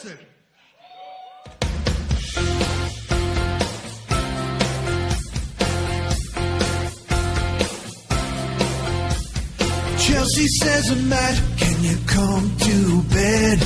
listen. Chelsea says, Matt, can you come to bed?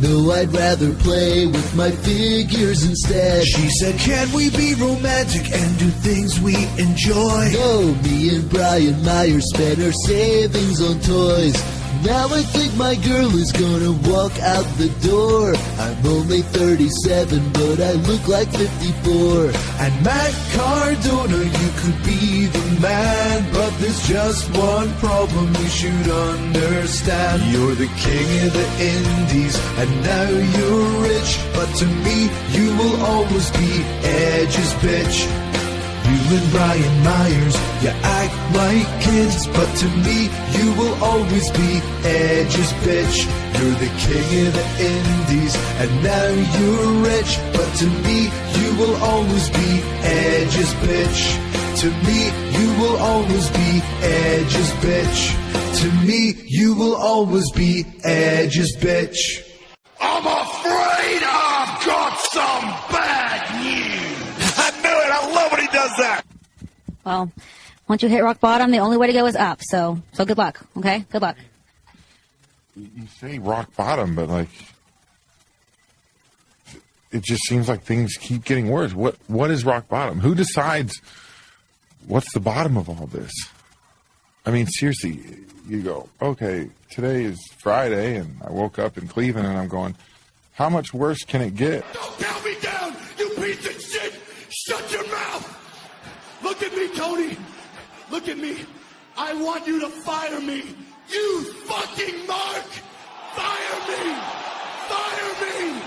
No, I'd rather play with my figures instead. She said, can we be romantic and do things we enjoy? No, me and Brian Myers spent our savings on toys. Now I think my girl is gonna walk out the door. I'm only 37, but I look like 54. And Matt Cardona, you could be the man, but there's just one problem you should understand. You're the king of the indies, and now you're rich, but to me, you will always be Edge's bitch. You and Brian Myers, you act like kids, but to me, you will always be Edge's bitch. You're the king of the indies, and now you're rich, but to me, you will always be Edge's bitch. To me, you will always be Edge's bitch. To me, you will always be Edge's bitch. I'm afraid I've got some bad news. I knew it. I love when he does that. Well, once you hit rock bottom, the only way to go is up. So good luck. Okay, good luck. You say rock bottom, but like, it just seems like things keep getting worse. What is rock bottom? Who decides what's the bottom of all this? I mean, seriously, you go, okay, today is Friday, and I woke up in Cleveland, and I'm going, how much worse can it get? Don't pound me down, you piece of shit. Shut your mouth. Look at me, Cody. Look at me. I want you to fire me. You fucking mark. Fire me. Fire me.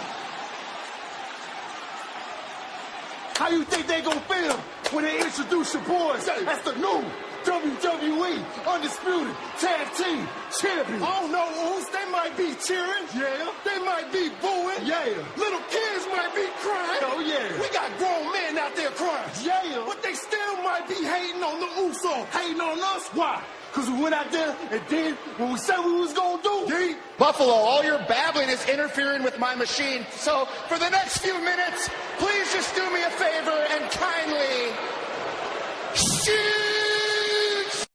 How you think they gonna feel when they introduce your boys as the new WWE Undisputed Tag Team Champions? I don't know who's. They might be cheering. Yeah. They might be booing. Yeah. Little kids might be crying. Oh, yeah. We got grown men out there crying. Yeah. But they still might be hating on the Usos. Hating on us. Why? Because we went out there and did what we said we was going to do. Buffalo, all your babbling is interfering with my machine. So for the next few minutes, please just do me a favor and kindly shoot.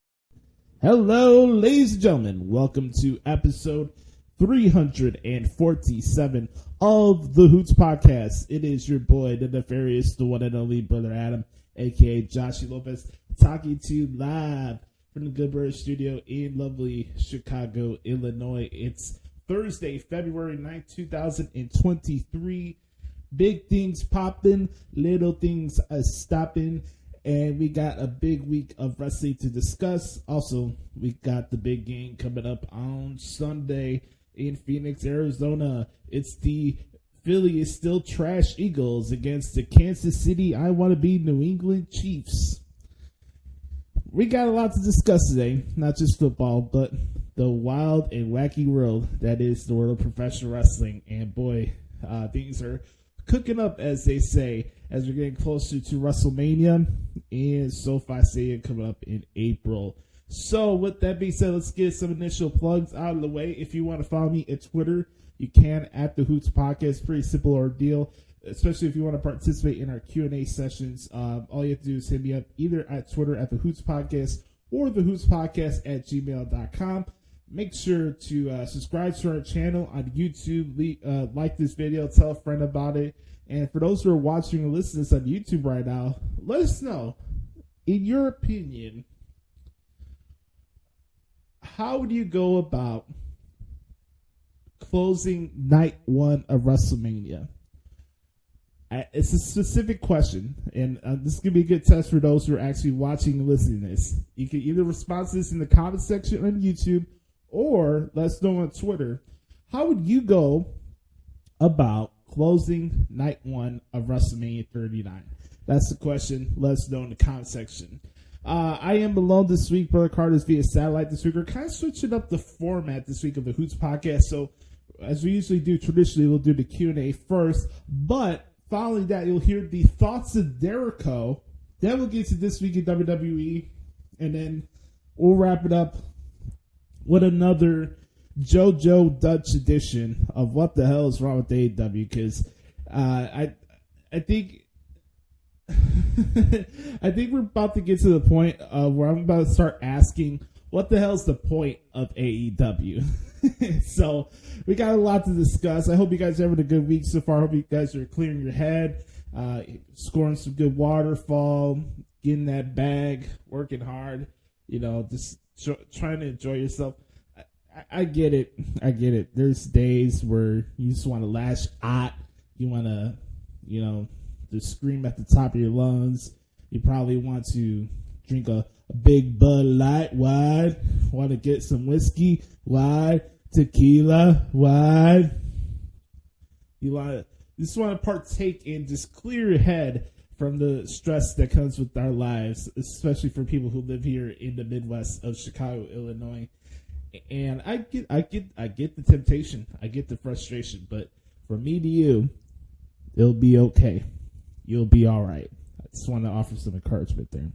Hello, ladies and gentlemen. Welcome to episode 347 of the Hoots Podcast. It is your boy, the nefarious, the one and only Brother Adam, a.k.a. Joshie Lopez, talking to you live from the Good Bird Studio in lovely Chicago, Illinois. It's Thursday, February 9th, 2023. Big things popping, little things stopping, and we got a big week of wrestling to discuss. Also, we got the big game coming up on Sunday in Phoenix, Arizona. It's the Philly is still trash Eagles against the Kansas City I want to be New England Chiefs. We got a lot to discuss today, not just football, but the wild and wacky world that is the world of professional wrestling. And boy, things are cooking up, as they say, as we're getting closer to WrestleMania and SoFi Stadium coming up in April. So with that being said, let's get some initial plugs out of the way. If you want to follow me at Twitter, you can at the Hoots Podcast. Pretty simple ordeal, especially if you want to participate in our Q&A sessions. All you have to do is hit me up either at Twitter at the Hoots Podcast or the Hoots Podcast at gmail.com. Make sure to subscribe to our channel on YouTube. Like this video, tell a friend about it. And for those who are watching and listening to this on YouTube right now, let us know, in your opinion, how do you go about closing night one of WrestleMania? It's a specific question, and this is going to be a good test for those who are actually watching and listening to this. You can either respond to this in the comment section on YouTube or let us know on Twitter. How would you go about closing night one of WrestleMania 39? That's the question. Let us know in the comment section. I am alone this week. Brother Carter's via satellite this week. We're kind of switching up the format this week of the Hoots Podcast. So, as we usually do, traditionally, we'll do the Q&A first. But following that, you'll hear the Thoughts of Dericho. Then we'll get to This Week in WWE. And then we'll wrap it up with another JoJo Dutch edition of What the Hell is Wrong with AEW, because I think I think we're about to get to the point where I'm about to start asking, what the hell's the point of AEW? So we got a lot to discuss. I hope you guys are having a good week so far. I hope you guys are clearing your head, scoring some good waterfall, getting that bag, working hard, just trying to enjoy yourself. I get it. I get it. There's days where you just want to lash out. You want to, just scream at the top of your lungs. You probably want to drink a big Bud Light wide. Want to get some whiskey wide. Tequila wide. You just want to partake and just clear your head from the stress that comes with our lives, especially for people who live here in the Midwest of Chicago, Illinois. And I get the temptation, I get the frustration, but from me to you, it'll be okay. You'll be all right. I just want to offer some encouragement there.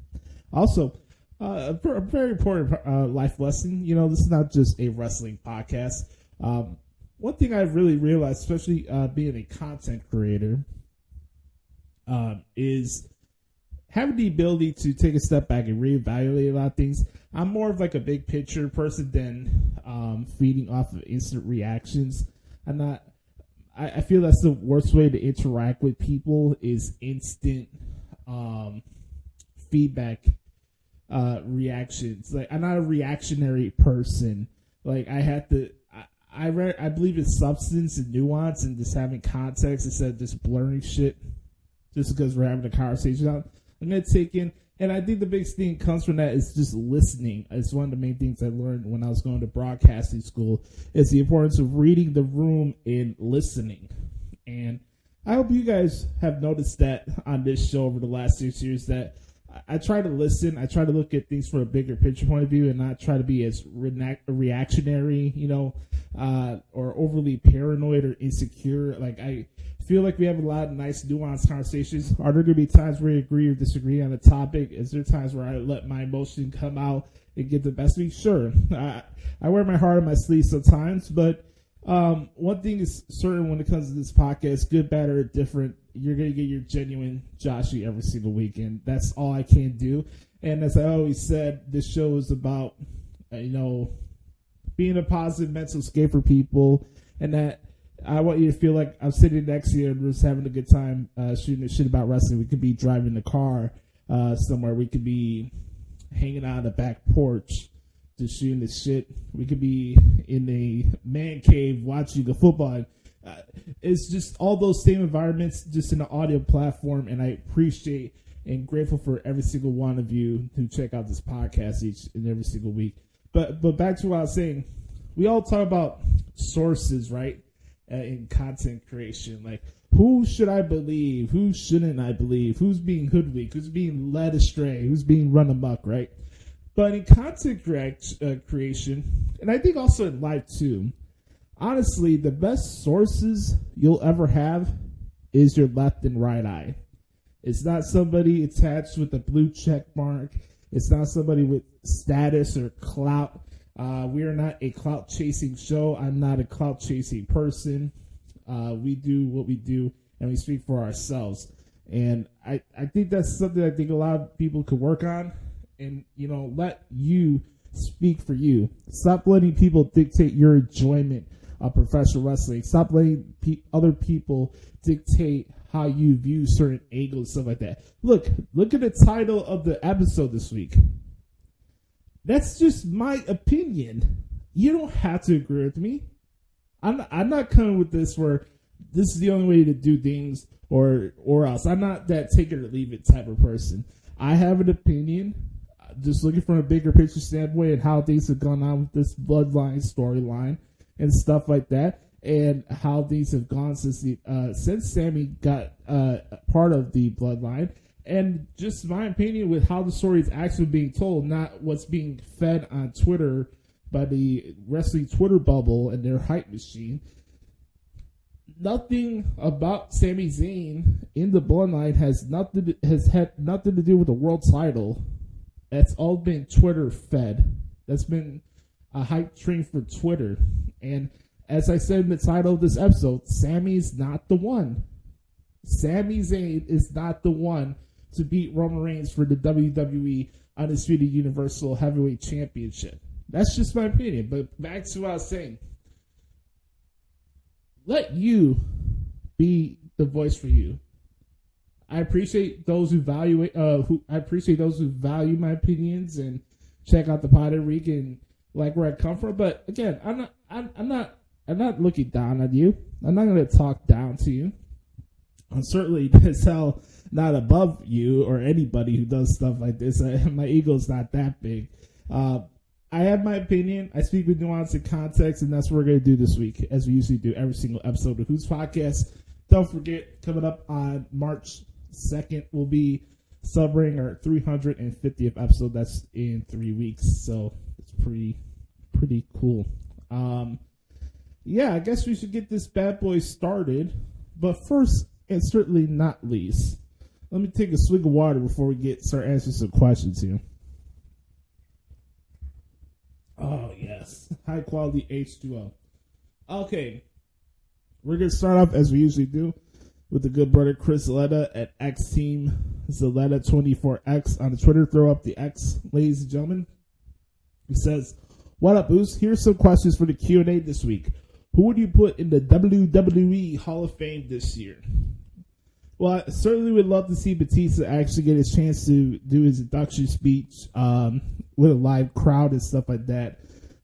Also, a very important life lesson. This is not just a wrestling podcast. One thing I've really realized, especially being a content creator, is having the ability to take a step back and reevaluate a lot of things. I'm more of like a big picture person than feeding off of instant reactions. I feel that's the worst way to interact with people is instant feedback reactions. Like, I'm not a reactionary person. Like, I believe in substance and nuance and just having context instead of just blurring shit just because we're having a conversation. I'm going to take in, and I think the biggest thing comes from that is just listening. It's one of the main things I learned when I was going to broadcasting school, is the importance of reading the room and listening. And I hope you guys have noticed that on this show over the last 6 years, that I try to listen. I try to look at things from a bigger picture point of view and not try to be as reactionary, or overly paranoid or insecure. Like, I feel like we have a lot of nice nuanced conversations. Are there going to be times where we agree or disagree on a topic? Is there times where I let my emotion come out and get the best of me? Sure. I wear my heart on my sleeve sometimes, but one thing is certain when it comes to this podcast, good, bad, or different, you're going to get your genuine Joshie every single week, and that's all I can do. And as I always said, this show is about, being a positive mental escape for people, and that I want you to feel like I'm sitting next to you and we're just having a good time shooting the shit about wrestling. We could be driving the car somewhere. We could be hanging out on the back porch just shooting the shit. We could be in a man cave watching the football. It's just all those same environments just in an audio platform, and I appreciate and grateful for every single one of you who check out this podcast each and every single week. But back to what I was saying, we all talk about sources, right? In content creation, like, who should I believe? Who shouldn't I believe? Who's being hoodwinked? Who's being led astray? Who's being run amok, right? But in content creation, and I think also in life too, honestly, the best sources you'll ever have is your left and right eye. It's not somebody attached with a blue check mark. It's not somebody with status or clout. We are not a clout-chasing show. I'm not a clout-chasing person. We do what we do, and we speak for ourselves. And I think that's something I think a lot of people could work on. And, let you speak for you. Stop letting people dictate your enjoyment of professional wrestling. Stop letting other people dictate how you view certain angles and stuff like that. Look at the title of the episode this week. That's just my opinion. You don't have to agree with me. I'm not coming with this where this is the only way to do things or else. I'm not that take it or leave it type of person. I have an opinion. Just looking from a bigger picture standpoint and how things have gone on with this bloodline storyline and stuff like that, and how things have gone since Sami got part of the bloodline, and just my opinion with how the story is actually being told, not what's being fed on Twitter by the wrestling Twitter bubble and their hype machine. Nothing about Sami Zayn in the bloodline has had nothing to do with the world title. That's all been Twitter fed. That's been a hype train for Twitter. And as I said in the title of this episode, Sami's not the one. Sami Zayn is not the one to beat Roman Reigns for the WWE Undisputed Universal Heavyweight Championship. That's just my opinion. But back to what I was saying. Let you be the voice for you. I appreciate those who value my opinions and check out the pod every week and like where I come from. But again, I'm not looking down on you. I'm not going to talk down to you. I'm certainly as hell not above you or anybody who does stuff like this. My ego's not that big. I have my opinion. I speak with nuance and context, and that's what we're going to do this week, as we usually do every single episode of Hoots Podcast. Don't forget, coming up on March 2nd will be celebrating our 350th episode. That's in 3 weeks, so it's pretty cool. Yeah, I guess we should get this bad boy started. But first, and certainly not least, let me take a swig of water before we start answering some questions here. Oh, yes. High quality H2O. Okay. We're going to start off as we usually do with the good brother Chris Zaletta at X Team Zaletta24X on the Twitter. Throw up the X, ladies and gentlemen. He says, "What up, Boost? Here's some questions for the Q&A this week. Who would you put in the WWE Hall of Fame this year?" Well, I certainly would love to see Batista actually get his chance to do his induction speech with a live crowd and stuff like that.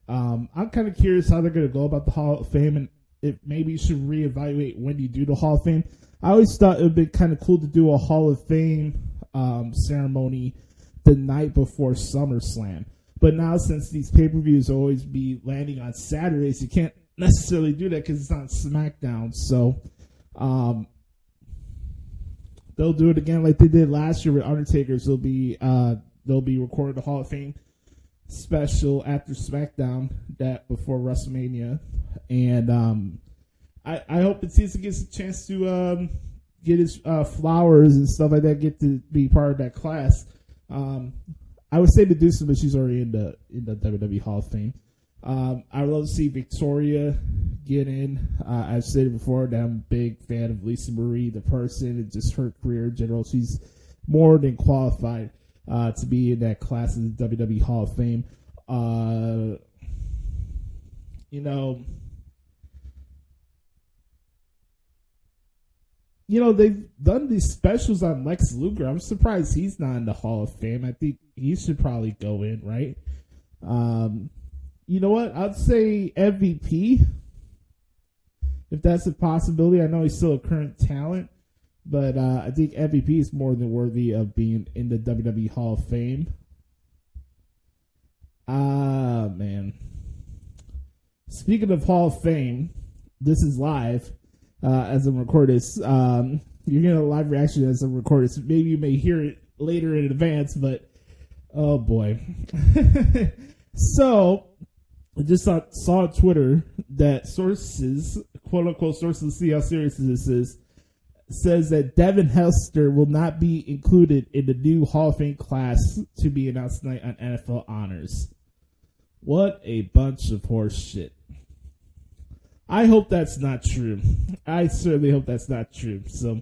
I'm kind of curious how they're going to go about the Hall of Fame, and if maybe you should reevaluate when you do the Hall of Fame. I always thought it would be kind of cool to do a Hall of Fame ceremony the night before SummerSlam. But now, since these pay-per-views always be landing on Saturdays, you can't necessarily do that because it's on SmackDown. So they'll do it again like they did last year with Undertaker's. They'll be recording the Hall of Fame special after SmackDown that before WrestleMania, and I hope Batista gets a chance to get his flowers and stuff like that, get to be part of that class. I would say Medusa, but she's already in the WWE Hall of Fame. I would love to see Victoria get in. I've said it before that I'm a big fan of Lisa Marie, the person, and just her career in general. She's more than qualified to be in that class of the WWE Hall of Fame. They've done these specials on Lex Luger. I'm surprised he's not in the Hall of Fame. I think he should probably go in, right? You know what? I'd say MVP, if that's a possibility. I know he's still a current talent, but I think MVP is more than worthy of being in the WWE Hall of Fame. Man. Speaking of Hall of Fame, this is live as I'm recording this. You're getting a live reaction as I'm recording this. Maybe you may hear it later in advance, but oh boy. So, I just saw on Twitter that sources, quote unquote sources, see how serious this is, says that Devin Hester will not be included in the new Hall of Fame class to be announced tonight on NFL Honors. What a bunch of horse shit. I hope that's not true. I certainly hope that's not true. So,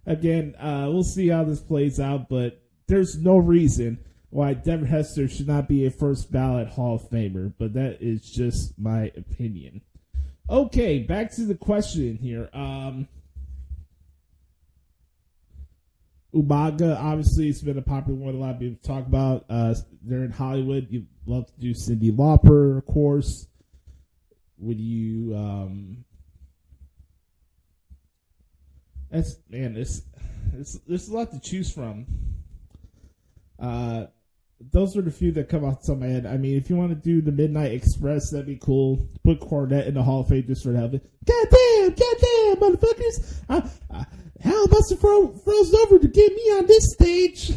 again, we'll see how this plays out, but there's no reason why Devin Hester should not be a first ballot Hall of Famer, but that is just my opinion. Okay, back to the question here. Umaga, obviously, it's been a popular one a lot of people talk about. They're in Hollywood. You love to do Cyndi Lauper, of course. Would you, there's a lot to choose from. Those are the few that come off the top of my head. I mean, if you want to do the Midnight Express, that'd be cool. Put Cornette in the Hall of Fame just for the hell of it. Goddamn, motherfuckers! Hal Buster froze over to get me on this stage.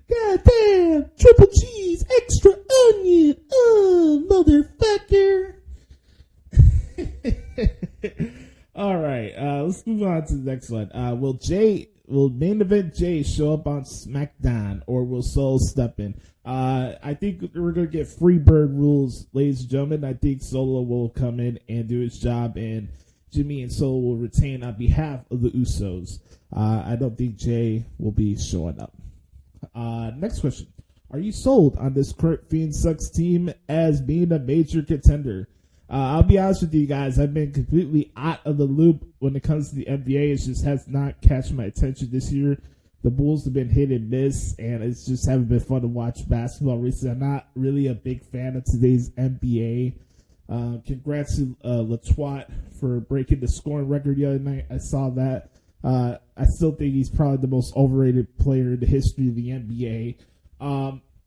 Goddamn, triple cheese, extra onion, motherfucker. All right, let's move on to the next one. Will will Main Event Jay show up on SmackDown, or will Solo step in? I think we're going to get Freebird rules, ladies and gentlemen. I think Solo will come in and do his job, and Jimmy and Solo will retain on behalf of the Usos. I don't think Jay will be showing up. Next question. Are you sold on this Kurt Fiend Sucks team as being a major contender? I'll be honest with you guys. I've been completely out of the loop when it comes to the NBA. It just has not catch my attention this year. The Bulls have been hit and miss, and it's just haven't been fun to watch basketball recently. I'm not really a big fan of today's NBA. Congrats to Latoit for breaking the scoring record the other night. I saw that. I still think he's probably the most overrated player in the history of the NBA.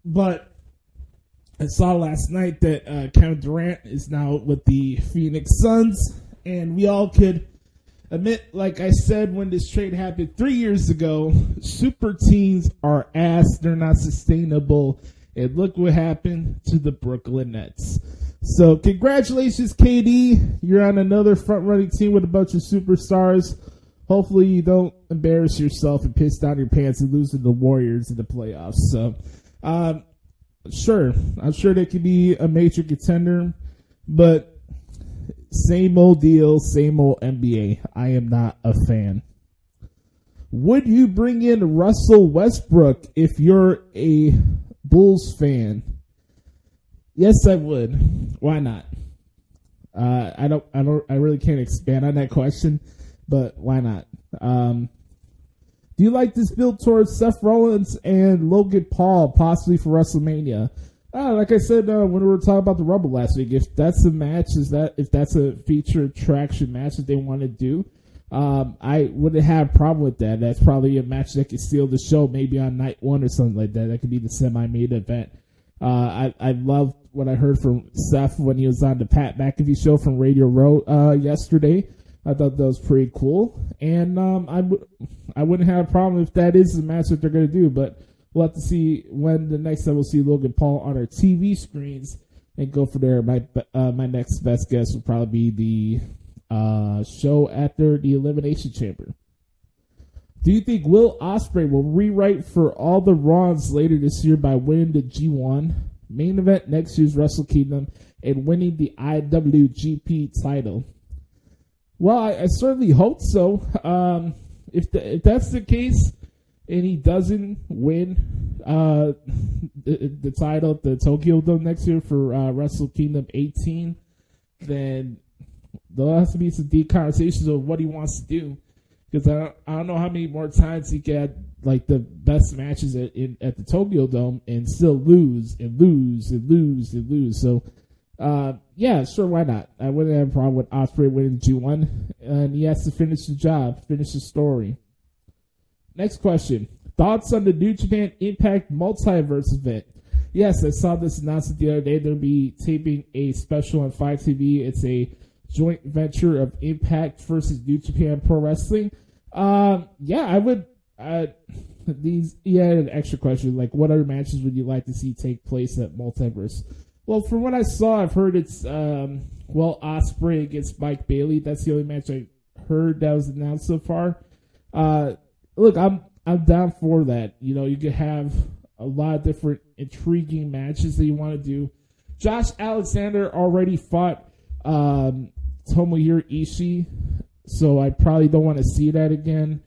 But I saw last night that Kevin Durant is now with the Phoenix Suns, and we all could admit, like I said when this trade happened 3 years ago, super teams are ass. They're not sustainable. And look what happened to the Brooklyn Nets. So congratulations, KD. You're on another front-running team with a bunch of superstars. Hopefully you don't embarrass yourself and piss down your pants and lose to the Warriors in the playoffs. So, sure, I'm sure they could be a major contender, but same old deal, same old NBA. I am not a fan. Would you bring in Russell Westbrook if you're a Bulls fan? Yes, I would. Why not? I really can't expand on that question, but why not? Do you like this build towards Seth Rollins and Logan Paul, possibly for WrestleMania? Like I said when we were talking about the Rumble last week, if that's a match, if that's a feature attraction match that they want to do, I wouldn't have a problem with that. That's probably a match that could steal the show, maybe on night one or something like that. That could be the semi-main event. I loved what I heard from Seth when he was on the Pat McAfee show from Radio Row yesterday. I thought that was pretty cool, and I wouldn't have a problem if that is the match that they're going to do, but we'll have to see when the next time we'll see Logan Paul on our TV screens and go from there. My next best guess would probably be the show after the Elimination Chamber. Do you think Will Ospreay will rewrite for all the wrongs later this year by winning the G1, main event next year's Wrestle Kingdom, and winning the IWGP title? Well, I certainly hope so. If that's the case, and he doesn't win the title at the Tokyo Dome next year for Wrestle Kingdom 18, then there'll have to be some deep conversations of what he wants to do. Because I don't know how many more times he get like the best matches at the Tokyo Dome and still lose and lose and lose and lose. So, yeah, sure, why not? I wouldn't have a problem with Ospreay winning G1, and he has to finish the job, finish the story. Next question. Thoughts on the New Japan Impact Multiverse event? Yes, I saw this announcement the other day. They'll be taping a special on 5TV. It's a joint venture of Impact versus New Japan Pro Wrestling. Yeah, I would. You had an extra question, like what other matches would you like to see take place at Multiverse? Well, from what I saw, I've heard it's Ospreay against Mike Bailey. That's the only match I heard that was announced so far. Look, I'm down for that. You know, you could have a lot of different intriguing matches that you want to do. Josh Alexander already fought Tomohiro Ishii, so I probably don't want to see that again.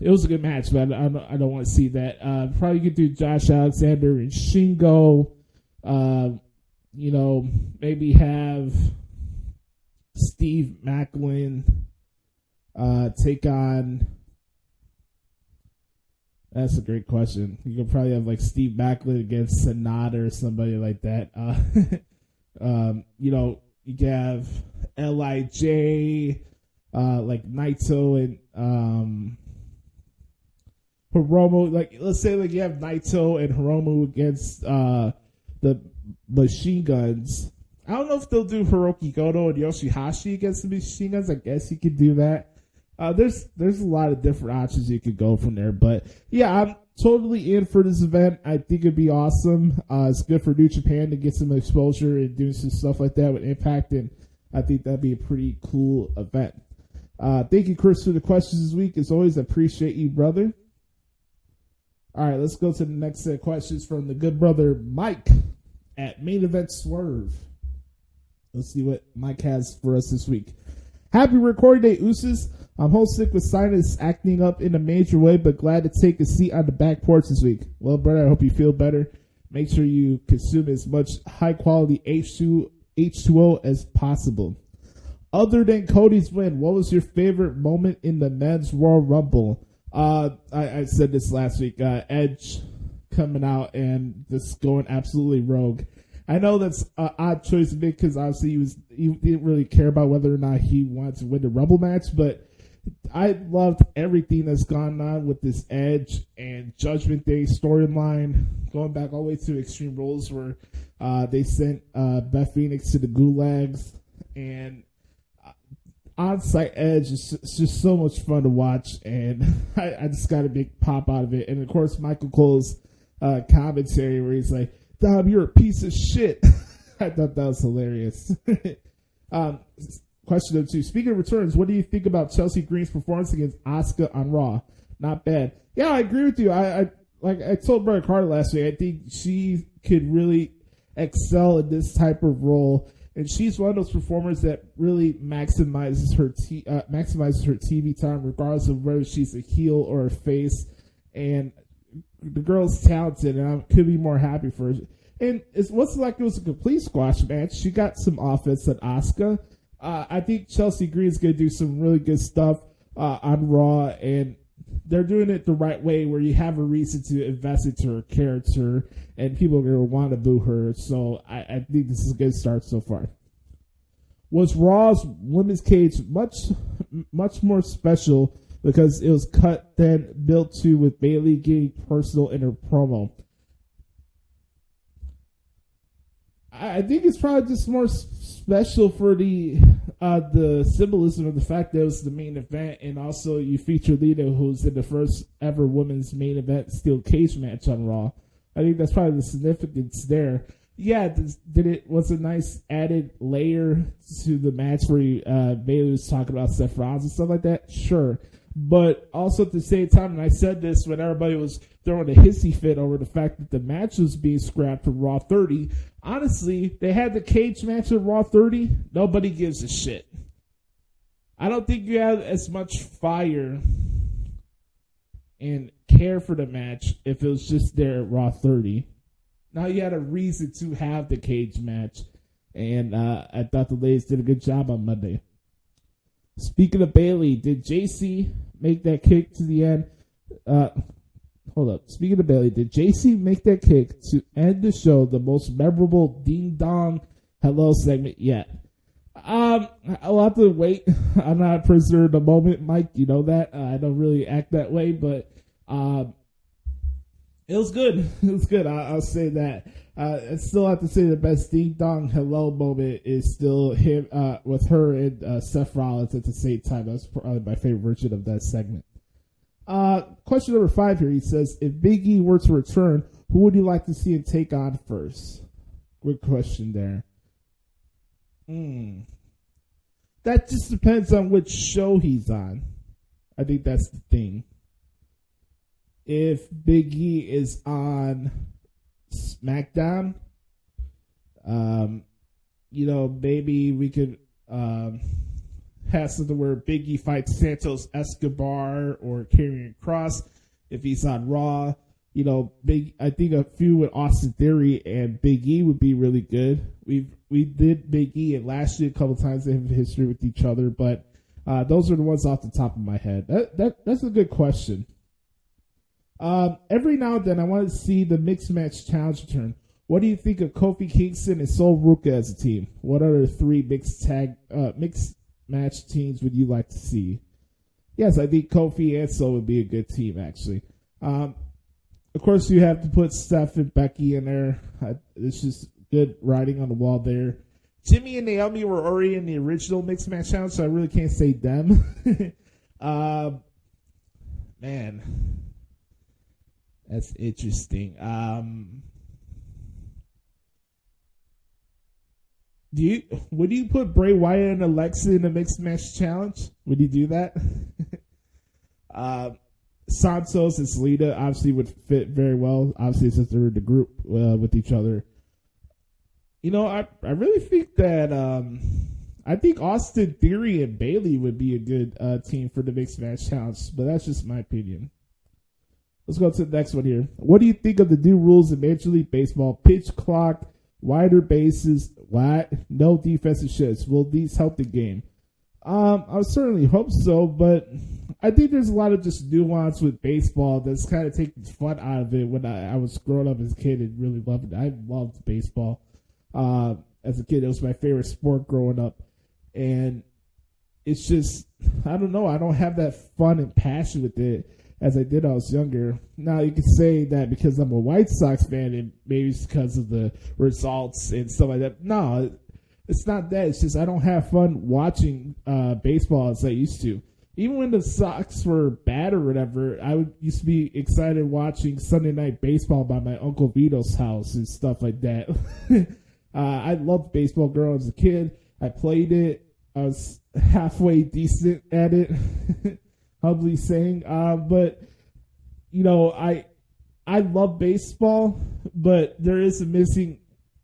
It was a good match, but I don't want to see that. Probably could do Josh Alexander and Shingo. You know, maybe have Steve Macklin take on. That's a great question. You could probably have like Steve Macklin against Sonata or somebody like that. You know, you could have LIJ, like Naito and Hiromu. Like, let's say like you have Naito and Hiromu against the Machine Guns. I don't know if they'll do Hiroki Goto and Yoshihashi against the Machine Guns. I guess you could do that. There's a lot of different options you could go from there, but yeah, I'm totally in for this event. I think it'd be awesome. It's good for New Japan to get some exposure and doing some stuff like that with Impact, and I think that'd be a pretty cool event. Thank you, Chris, for the questions this week. As always, I appreciate you, brother. All right, let's go to the next set of questions from the good brother Mike at Main Event Swerve. Let's see what Mike has for us this week. Happy recording day, Usos. I'm homesick with sinus acting up in a major way, but glad to take a seat on the back porch this week. Well, brother, I hope you feel better. Make sure you consume as much high-quality H2O as possible. Other than Cody's win, what was your favorite moment in the Men's Royal Rumble? I said this last week. Edge coming out and just going absolutely rogue. I know that's an odd choice to make because obviously he didn't really care about whether or not he wanted to win the Rumble match, but I loved everything that's gone on with this Edge and Judgment Day storyline, going back all the way to Extreme Rules where they sent Beth Phoenix to the gulags, and on-site Edge is just so much fun to watch, and I just got a big pop out of it. And of course, Michael Cole's commentary where he's like, "Dom, you're a piece of shit." I thought that was hilarious. Question number 2. Speaking of returns, what do you think about Chelsea Green's performance against Asuka on Raw? Not bad. Yeah, I agree with you. I told Bryan Carter last week, I think she could really excel in this type of role. And she's one of those performers that really maximizes her TV time, regardless of whether she's a heel or a face. And the girl's talented, and I could be more happy for her. And it wasn't like it was a complete squash match. She got some offense at Asuka. I think Chelsea Green's going to do some really good stuff on Raw, and they're doing it the right way where you have a reason to invest into her character, and people are going to want to boo her. So I think this is a good start so far. Was Raw's women's cage much more special because it was cut than built to, with Bayley getting personal in her promo? I think it's probably just more special for the symbolism of the fact that it was the main event, and also you feature Lita, who's in the first ever women's main event steel cage match on Raw. I think that's probably the significance there. Yeah, was a nice added layer to the match where Bayley was talking about Seth Rollins and stuff like that. Sure. But also at the same time, and I said this when everybody was throwing a hissy fit over the fact that the match was being scrapped from Raw 30, honestly, they had the cage match at Raw 30. Nobody gives a shit. I don't think you have as much fire and care for the match if it was just there at Raw 30. Now you had a reason to have the cage match, and I thought the ladies did a good job on Monday. Speaking of Bayley, did JC make that kick to the end? Hold up. Speaking of Bayley, did JC make that kick to end the show, the most memorable ding dong hello segment yet? I'll have to wait. I'm not a prisoner of the moment, Mike. You know that. I don't really act that way, but it was good. It was good. I'll say that. I still have to say the best ding dong hello moment is still him with her and Seth Rollins at the same time. That's probably my favorite version of that segment. Question number 5 here. He says, if Big E were to return, who would you like to see him take on first? Good question there. That just depends on which show he's on. I think that's the thing. If Big E is on SmackDown, maybe we could have something where Big E fights Santos Escobar or Karrion Kross. If he's on Raw, I think a feud with Austin Theory and Big E would be really good. We did Big E and Lashley a couple times. They have history with each other, but those are the ones off the top of my head. That's a good question. Every now and then I want to see the mixed match challenge return. What do you think of Kofi Kingston and Sol Ruka as a team? What other 3 mixed match teams would you like to see? Yes, I think Kofi and Sol would be a good team, actually. Of course, you have to put Steph and Becky in there. It's just good writing on the wall there. Jimmy and Naomi were already in the original mixed match challenge, so I really can't say them. Man. That's interesting. Would you put Bray Wyatt and Alexa in a mixed match challenge? Would you do that? Santos and Selena obviously would fit very well. Obviously, since they're in the group with each other. You know, I really think that I think Austin Theory and Bayley would be a good team for the mixed match challenge, but that's just my opinion. Let's go to the next one here. What do you think of the new rules in Major League Baseball? Pitch clock, wider bases, no defensive shifts. Will these help the game? I certainly hope so, but I think there's a lot of just nuance with baseball that's kind of taking fun out of it. When I was growing up as a kid and really loved it, I loved baseball. As a kid, it was my favorite sport growing up. And it's just, I don't know, I don't have that fun and passion with it as I did when I was younger. Now, you could say that because I'm a White Sox fan and maybe it's because of the results and stuff like that. No, it's not that. It's just I don't have fun watching baseball as I used to. Even when the Sox were bad or whatever, used to be excited watching Sunday Night Baseball by my Uncle Vito's house and stuff like that. I loved baseball growing up as a kid. I played it. I was halfway decent at it, humbly saying. But, you know, I love baseball, but there is a missing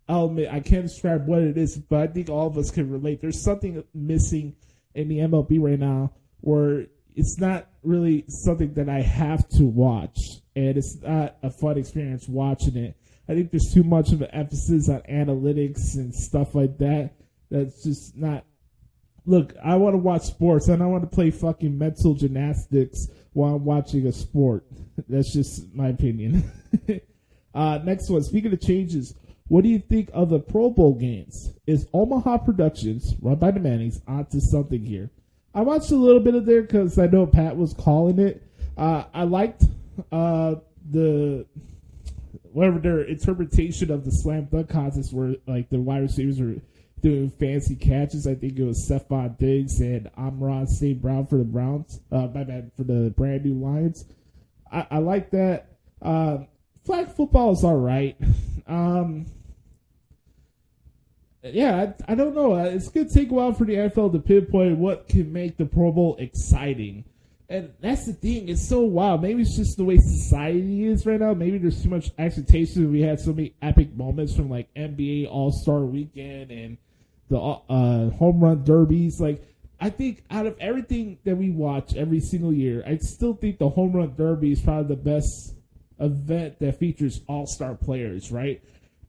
element. I can't describe what it is, but I think all of us can relate. There's something missing in the MLB right now where it's not really something that I have to watch, and it's not a fun experience watching it. I think there's too much of an emphasis on analytics and stuff like that. That's just not. Look, I want to watch sports, and I want to play fucking mental gymnastics while I'm watching a sport. That's just my opinion. Next one. Speaking of changes, what do you think of the Pro Bowl games? Is Omaha Productions, run by the Mannings, onto something here? I watched a little bit of there because I know Pat was calling it. I liked their interpretation of the slam dunk contest where like the wide receivers were doing fancy catches. I think it was Stephon Diggs and Amon-Ra St. Brown for the Browns. For the brand new Lions. I like that. Flag football is all right. Yeah, I don't know. It's going to take a while for the NFL to pinpoint what can make the Pro Bowl exciting. And that's the thing. It's so wild. Maybe it's just the way society is right now. Maybe there's too much expectation. We had so many epic moments from like NBA All-Star Weekend and the home run derbies. Like, I think out of everything that we watch every single year, I still think the home run derby is probably the best event that features all-star players, right?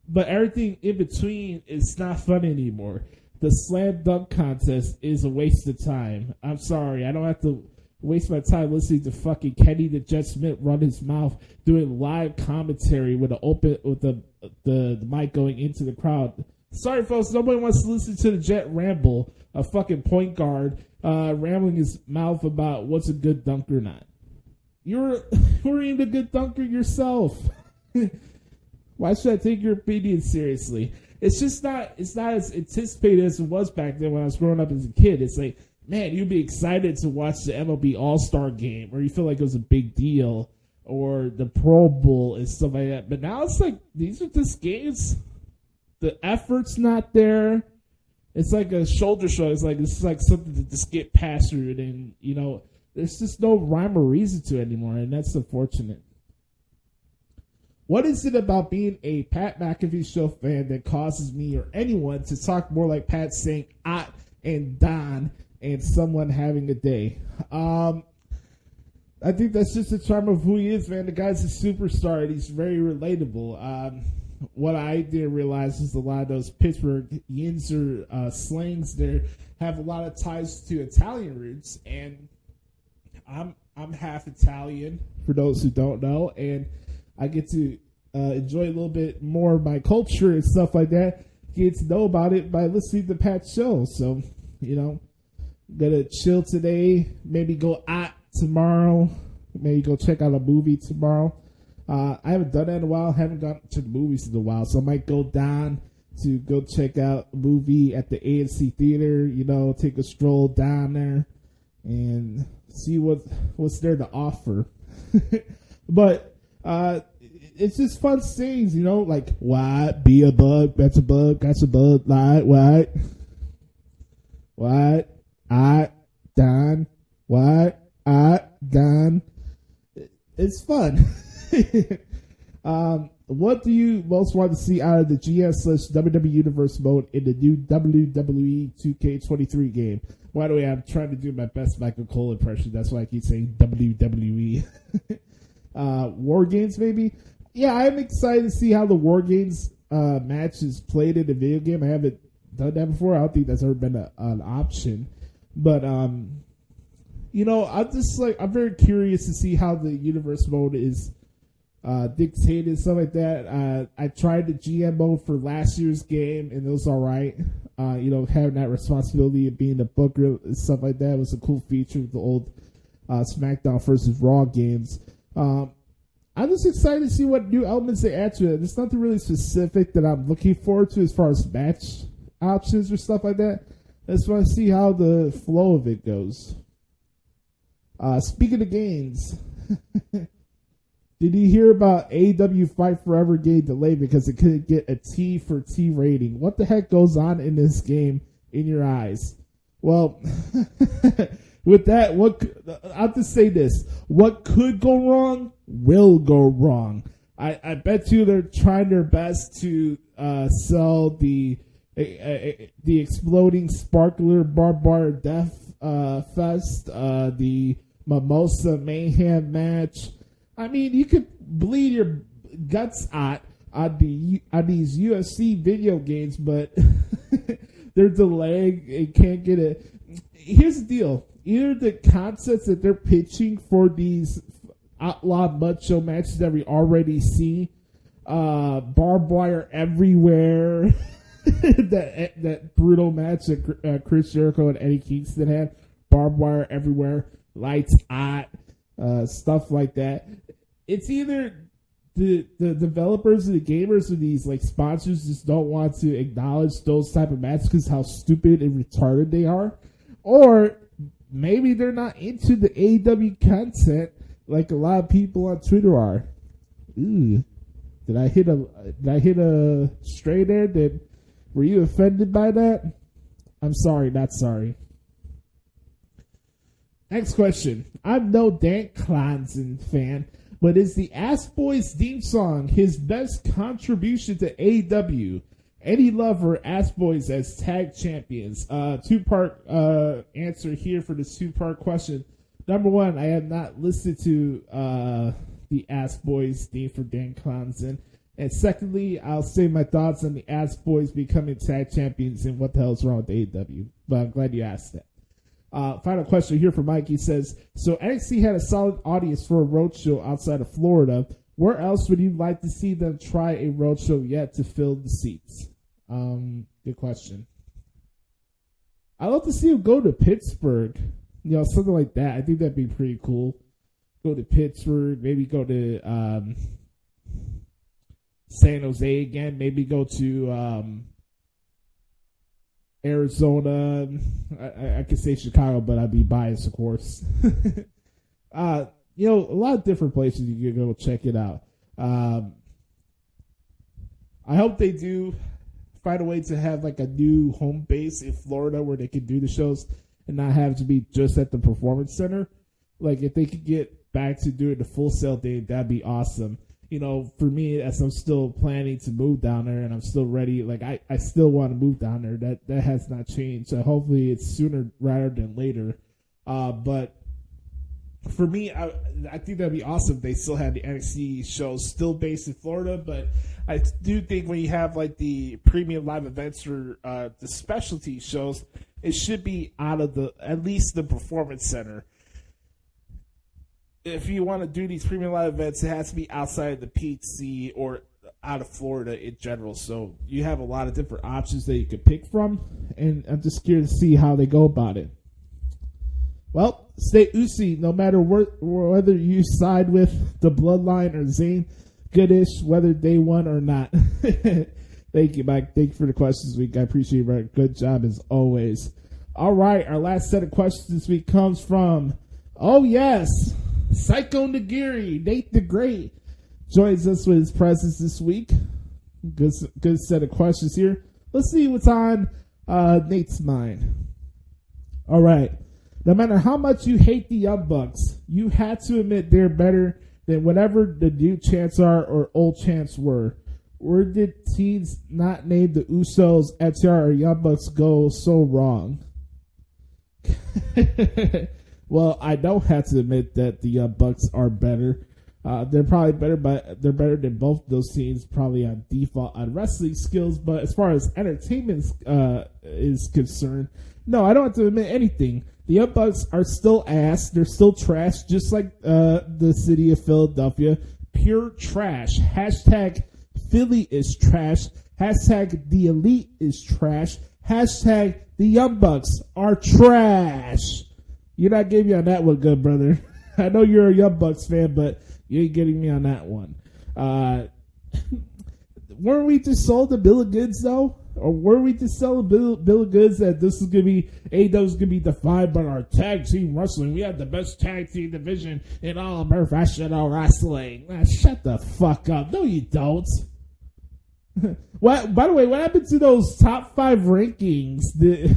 But everything in between is not fun anymore. The slam dunk contest is a waste of time. I'm sorry. I don't have to waste my time listening to fucking Kenny the Jet Smith run his mouth doing live commentary with the mic going into the crowd. Sorry, folks. Nobody wants to listen to the Jet ramble, a fucking point guard rambling his mouth about what's a good dunk or not. You're ain't a good dunker yourself. Why should I take your opinion seriously? It's just not. It's not as anticipated as it was back then when I was growing up as a kid. It's like, man, you'd be excited to watch the MLB All-Star Game, or you feel like it was a big deal, or the Pro Bowl and stuff like that. But now it's like these are just games. The effort's not there. It's like a shoulder shrug. It's like this is like something to just get past through, and you know, there's just no rhyme or reason to it anymore, and that's unfortunate. What is it about being a Pat McAfee show fan that causes me or anyone to talk more like Pat saying "I" and "Don" and someone having a day? I think that's just the charm of who he is, man. The guy's a superstar, and he's very relatable. What I didn't realize is a lot of those Pittsburgh Yinzer slangs there have a lot of ties to Italian roots, and I'm half Italian, for those who don't know, and I get to enjoy a little bit more of my culture and stuff like that, get to know about it by listening to Pat's show. So, you know, gonna chill today, maybe go out tomorrow, maybe go check out a movie tomorrow. I haven't done that in a while, haven't gone to the movies in a while, so I might go down to go check out a movie at the AMC Theater, you know, take a stroll down there and see what's there to offer. But it's just fun things, you know, like what? Be a bug, that's a bug, that's a bug, like what? I done. What? I done. It's fun. What do you most want to see out of the GS/WWE Universe mode in the new WWE 2K23 game? By the way, I'm trying to do my best Michael Cole impression. That's why I keep saying WWE. War Games, maybe? Yeah, I'm excited to see how the War Games match is played in a video game. I haven't done that before. I don't think that's ever been an option. But, you know, I'm very curious to see how the Universe mode is dictated and stuff like that. I tried the GM mode for last year's game, and it was all right. You know, having that responsibility of being a booker and stuff like that was a cool feature with the old SmackDown versus Raw games. I'm just excited to see what new elements they add to it. There's nothing really specific that I'm looking forward to as far as match options or stuff like that. I just want to see how the flow of it goes. Speaking of games, did you hear about AEW Fight Forever getting delayed because it couldn't get a T for T rating? What the heck goes on in this game in your eyes? Well, with that, I'll just say this. What could go wrong will go wrong. I bet you they're trying their best to sell the Exploding Sparkler Barbed Wire Death Fest, the Mimosa Mayhem match. I mean, you could bleed your guts out on these UFC video games, but they're delaying and can't get it. Here's the deal. Either the concepts that they're pitching for these outlaw mud show matches that we already see, barbed wire everywhere, that brutal match that Chris Jericho and Eddie Kingston had, barbed wire everywhere, lights out, stuff like that. It's either the developers and the gamers and these like sponsors just don't want to acknowledge those type of matches because how stupid and retarded they are, or maybe they're not into the AEW content like a lot of people on Twitter are. Ooh, did I hit a stray there? Were you offended by that? I'm sorry, not sorry. Next question. I'm no Dan Clanson fan, but is the Ass Boys theme song his best contribution to AEW? Eddie Love or Ass Boys as tag champions? Two-part answer here for this two-part question. Number one, I have not listened to the Ass Boys theme for Dan Clanson. And secondly, I'll say my thoughts on the Ass Boys becoming tag champions and what the hell is wrong with AEW. But I'm glad you asked that. Final question here from Mike. He says, so NXT had a solid audience for a roadshow outside of Florida. Where else would you like to see them try a roadshow yet to fill the seats? Good question. I'd love to see them go to Pittsburgh. You know, something like that. I think that'd be pretty cool. Go to Pittsburgh. Maybe go to San Jose again. Maybe go to Arizona. I could say Chicago, but I'd be biased, of course. You know, a lot of different places you can go check it out. I hope they do find a way to have like a new home base in Florida where they can do the shows and not have to be just at the Performance Center. Like if they could get back to doing the Full Sail Day, that'd be awesome. You know, for me, as I'm still planning to move down there and I'm still ready, like I still want to move down there. That has not changed. So hopefully it's sooner rather than later. But for me, I think that'd be awesome if they still had the NXT shows still based in Florida. But I do think when you have like the premium live events or the specialty shows, it should be out of at least the Performance Center. If you want to do these premium live events, it has to be outside of the PC or out of Florida in general. So you have a lot of different options that you could pick from, and I'm just curious to see how they go about it. Well, stay Uzi, no matter whether you side with the Bloodline or Zayn, goodish, whether they won or not. Thank you, Mike. Thank you for the questions this week. I appreciate it. Good job as always. All right, our last set of questions this week comes from, oh yes, Psycho Nagiri, Nate the Great. joins us with his presence this week. Good set of questions here. Let's see what's on Nate's mind. All right. No matter how much you hate the Young Bucks, you had to admit they're better than whatever the new champs are or old champs were. Where did teams not named the Usos, FTR, or Young Bucks go so wrong? Well, I don't have to admit that the Young Bucks are better. They're probably better, but they're better than both those teams, probably on default on wrestling skills. But as far as entertainment is concerned, no, I don't have to admit anything. The Young Bucks are still ass. They're still trash, just like the city of Philadelphia. Pure trash. Hashtag Philly is trash. Hashtag the elite is trash. Hashtag the Young Bucks are trash. You're not getting me on that one, good brother. I know you're a Young Bucks fan, but you ain't getting me on that one. Weren't we just sold the bill of goods, though? Or were we just selling bill of goods that this is going to be, AEW is going to be defined by our tag team wrestling? We have the best tag team division in all professional wrestling. Shut the fuck up. No, you don't. By the way, what happened to those top 5 rankings? Did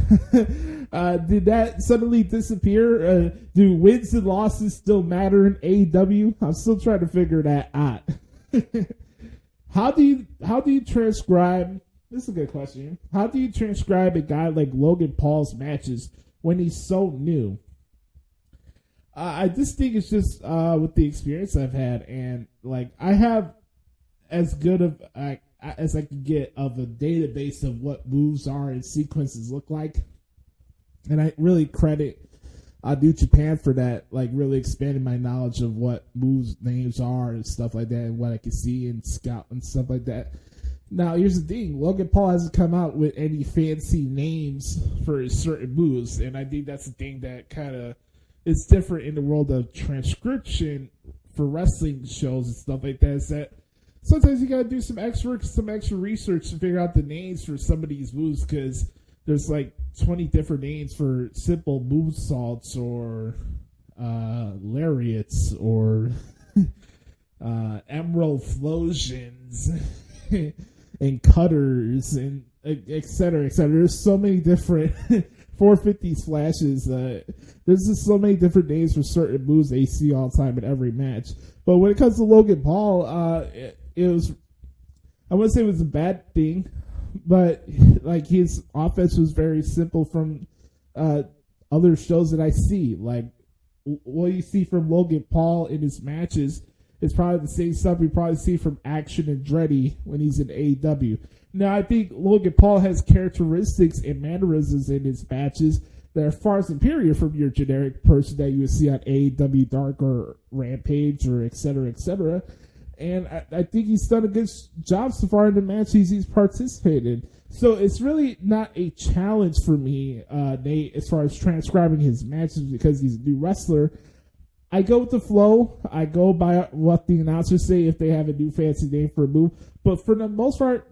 that suddenly disappear? Do wins and losses still matter in AEW? I'm still trying to figure that out. How do you transcribe? This is a good question. How do you transcribe a guy like Logan Paul's matches when he's so new? I just think it's just with the experience I've had, and like I have as good of as I can get of a database of what moves are and sequences look like. And I really credit New Japan for that, like really expanding my knowledge of what moves names are and stuff like that, and what I can see and scout and stuff like that. Now, here's the thing. Logan Paul hasn't come out with any fancy names for certain moves, and I think that's the thing that kind of is different in the world of transcription for wrestling shows and stuff like that, is that sometimes you gotta do some extra research to figure out the names for some of these moves, because there's like 20 different names for simple moonsaults or lariats or emerald flosions and cutters and et cetera, et cetera. There's so many different 450 splashes. There's just so many different names for certain moves that you see all the time in every match. But when it comes to Logan Paul, it was, I wouldn't say it was a bad thing, but like his offense was very simple from other shows that I see. Like what you see from Logan Paul in his matches is probably the same stuff you probably see from Action and Andretti when he's in AEW. Now, I think Logan Paul has characteristics and mannerisms in his matches that are far superior from your generic person that you would see on AEW Dark or Rampage or et cetera, et cetera. And I think he's done a good job so far in the matches he's participated in. So it's really not a challenge for me, Nate, as far as transcribing his matches because he's a new wrestler. I go with the flow. I go by what the announcers say if they have a new fancy name for a move. But for the most part,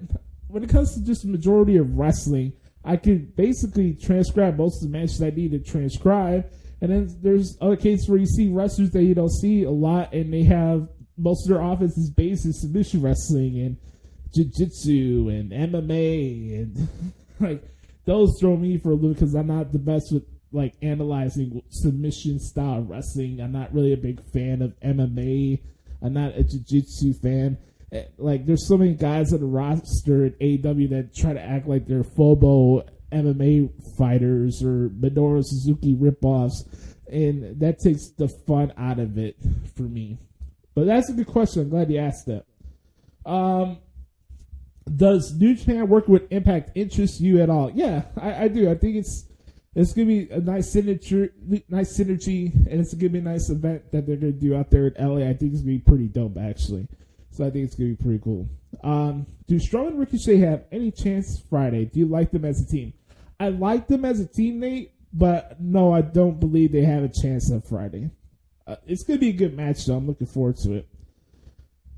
when it comes to just the majority of wrestling, I can basically transcribe most of the matches I need to transcribe. And then there's other cases where you see wrestlers that you don't see a lot, and they have most of their offense is based in submission wrestling and jiu-jitsu and MMA. And like those throw me for a loop because I'm not the best with like analyzing submission style wrestling. I'm not really a big fan of MMA. I'm not a jiu-jitsu fan. Like there's so many guys on the roster at AEW that try to act like they're Fobo MMA fighters or Minoru Suzuki ripoffs, and that takes the fun out of it for me. But that's a good question. I'm glad you asked that. Does New Japan work with Impact interest you at all? Yeah, I do. I think it's gonna be a nice synergy, and it's gonna be a nice event that they're gonna do out there in LA. I think it's gonna be pretty dope, actually. So I think it's gonna be pretty cool. Do Strowman and Ricochet have any chance Friday? Do you like them as a team? I like them as a team, Nate, but no, I don't believe they have a chance on Friday. It's gonna be a good match, though. I'm looking forward to it.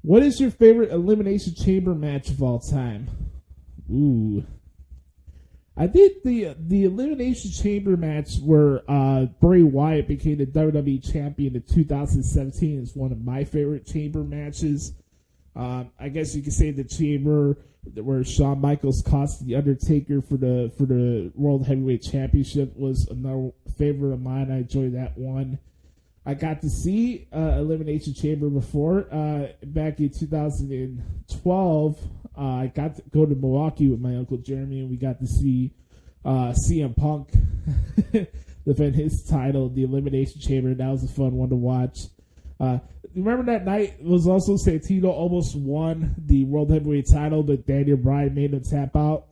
What is your favorite Elimination Chamber match of all time? Ooh. I think the Elimination Chamber match where Bray Wyatt became the WWE Champion in 2017 is one of my favorite Chamber matches. I guess you could say the chamber where Shawn Michaels cost the Undertaker for the World Heavyweight Championship was another favorite of mine. I enjoyed that one. I got to see Elimination Chamber before. Back in 2012, I got to go to Milwaukee with my Uncle Jeremy, and we got to see CM Punk defend his title, the Elimination Chamber. That was a fun one to watch. Remember that night was also Santino almost won the World Heavyweight title, but Daniel Bryan made him tap out.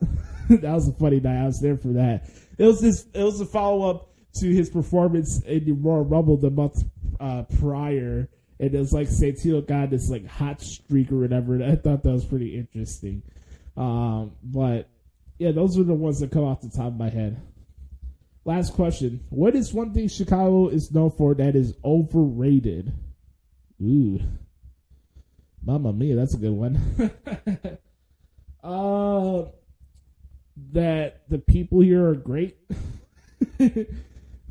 That was a funny night. I was there for that. It was a follow-up to his performance in the Royal Rumble the month prior, and it was like Santino got this like hot streak or whatever. And I thought that was pretty interesting. But yeah, those are the ones that come off the top of my head. Last question: what is one thing Chicago is known for that is overrated? Ooh, Mamma Mia, that's a good one. That the people here are great. If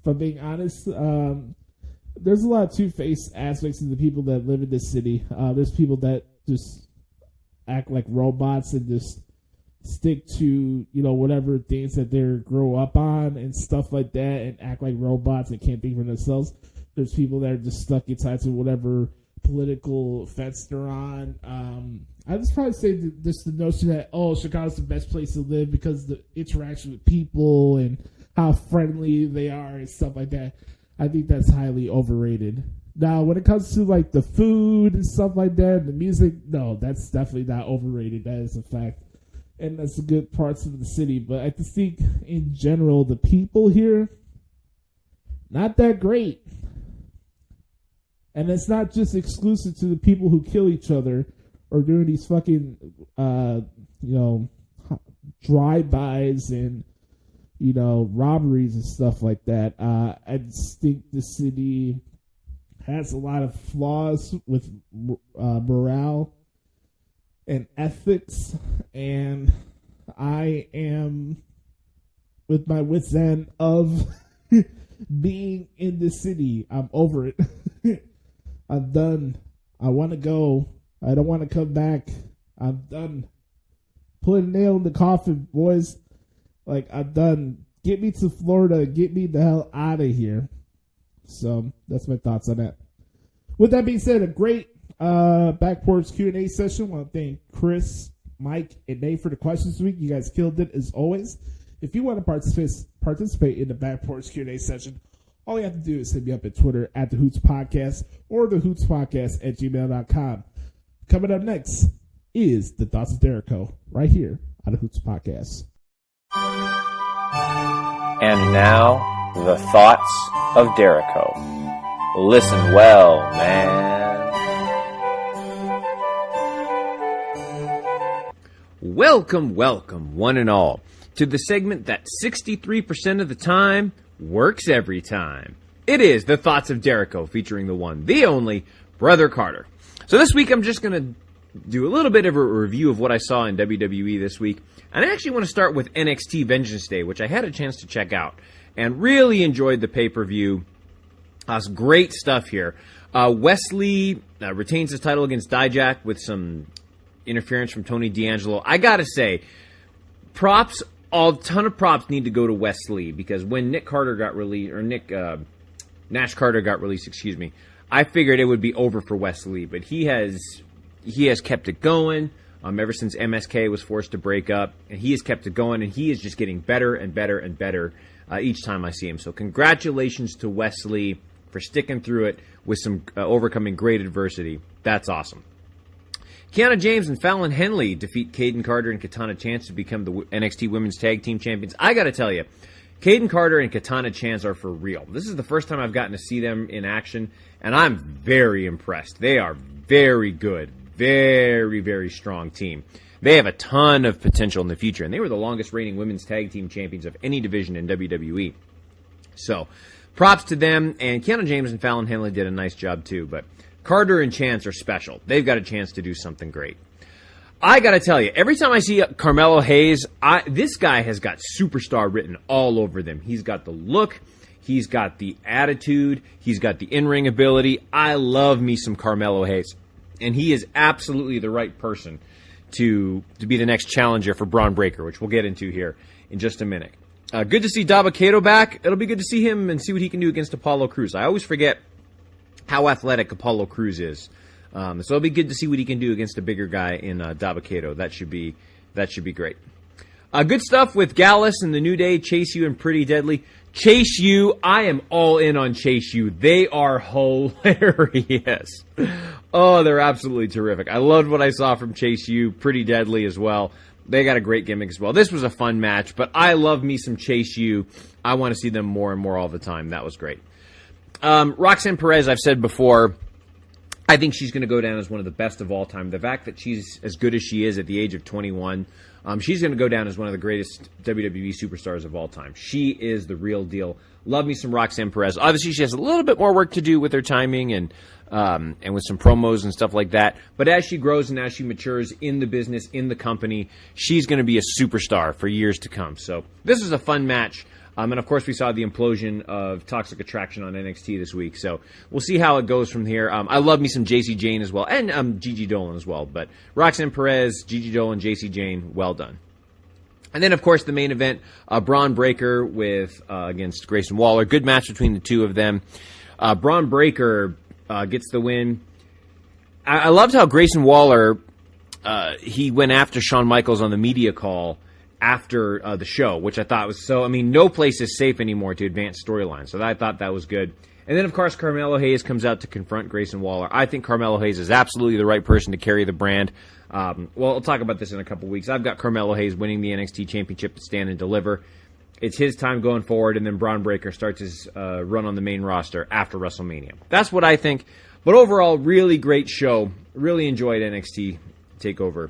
I'm being honest, there's a lot of two-faced aspects of the people that live in this city. There's people that just act like robots and just stick to, whatever things that they grow up on and stuff like that and act like robots and can't think for themselves. There's people that are just stuck inside to whatever political fence they're on. I just probably say just the notion that, Chicago's the best place to live because of the interaction with people and how friendly they are and stuff like that. I think that's highly overrated. Now, when it comes to like the food and stuff like that, and the music, no, that's definitely not overrated. That is a fact. And that's the good parts of the city. But I just think in general, the people here, not that great. And it's not just exclusive to the people who kill each other or doing these fucking, drive-bys and, robberies and stuff like that. I just think the city has a lot of flaws with morale and ethics, and I am with my wits end of being in the city. I'm over it. I'm done. I want to go. I don't want to come back. I'm done. Put a nail in the coffin, boys. Like, I'm done. Get me to Florida. Get me the hell out of here. So, that's my thoughts on that. With that being said, a great Back Porch Q&A session. I want to thank Chris, Mike, and Nate for the questions this week. You guys killed it, as always. If you want to participate in the Back Porch Q&A session, all you have to do is hit me up at Twitter at The Hoots Podcast or The Hoots Podcast at gmail.com. Coming up next is the Thoughts of Dericho right here on The Hoots Podcast. And now, the Thoughts of Dericho. Listen well, man. Welcome, one and all, to the segment that 63% of the time works every time. It is the Thoughts of Dericho, featuring the one, the only, Brother Carter. So this week I'm just going to do a little bit of a review of what I saw in WWE this week. And I actually want to start with NXT Vengeance Day, which I had a chance to check out and really enjoyed the pay-per-view. Some great stuff here. Wesley retains his title against Dijak with some interference from Tony D'Angelo. I got to say, a ton of props need to go to Wesley, because when Nash Carter got released, I figured it would be over for Wesley, but he has kept it going ever since MSK was forced to break up, and he has kept it going, and he is just getting better and better and better each time I see him. So congratulations to Wesley for sticking through it with some overcoming great adversity. That's awesome. Kiana James and Fallon Henley defeat Caden Carter and Katana Chance to become the NXT Women's Tag Team Champions. I got to tell you, Caden Carter and Katana Chance are for real. This is the first time I've gotten to see them in action, and I'm very impressed. They are very good. Very, very strong team. They have a ton of potential in the future, and they were the longest reigning women's tag team champions of any division in WWE. So, props to them, and Kiana James and Fallon Henley did a nice job too, but Carter and Chance are special. They've got a chance to do something great. I gotta tell you, every time I see Carmelo Hayes, this guy has got superstar written all over them. He's got the look, he's got the attitude, he's got the in-ring ability. I love me some Carmelo Hayes. And he is absolutely the right person to be the next challenger for Braun Breaker, which we'll get into here in just a minute. Good to see Dabba-Kato back. It'll be good to see him and see what he can do against Apollo Crews. I always forget how athletic Apollo Crews is. So it'll be good to see what he can do against a bigger guy in Dabba-Kato. That should be great. Good stuff with Gallus and the New Day, Chase U and Pretty Deadly. Chase U, I am all in on Chase U. They are hilarious. Oh, they're absolutely terrific. I loved what I saw from Chase U, Pretty Deadly as well. They got a great gimmick as well. This was a fun match, but I love me some Chase U. I want to see them more and more all the time. That was great. Roxanne Perez, I've said before, I think she's going to go down as one of the best of all time. The fact that she's as good as she is at the age of 21, she's going to go down as one of the greatest WWE superstars of all time. She is the real deal. Love me some Roxanne Perez. Obviously, she has a little bit more work to do with her timing and with some promos and stuff like that. But as she grows and as she matures in the business, in the company, she's going to be a superstar for years to come. So this was a fun match. And, of course, we saw the implosion of Toxic Attraction on NXT this week. So we'll see how it goes from here. I love me some JC Jane as well, and Gigi Dolan as well. But Roxanne Perez, Gigi Dolan, JC Jane, well done. And then, of course, the main event, Braun Breaker against Grayson Waller. Good match between the two of them. Braun Breaker gets the win. I loved how Grayson Waller, he went after Shawn Michaels on the media call after the show, which I thought was no place is safe anymore to advance storylines. So I thought that was good. And then, of course, Carmelo Hayes comes out to confront Grayson Waller. I think Carmelo Hayes is absolutely the right person to carry the brand. We'll talk about this in a couple weeks. I've got Carmelo Hayes winning the NXT Championship to Stand and Deliver. It's his time going forward, and then Braun Breaker starts his run on the main roster after WrestleMania. That's what I think. But overall, really great show. Really enjoyed NXT TakeOver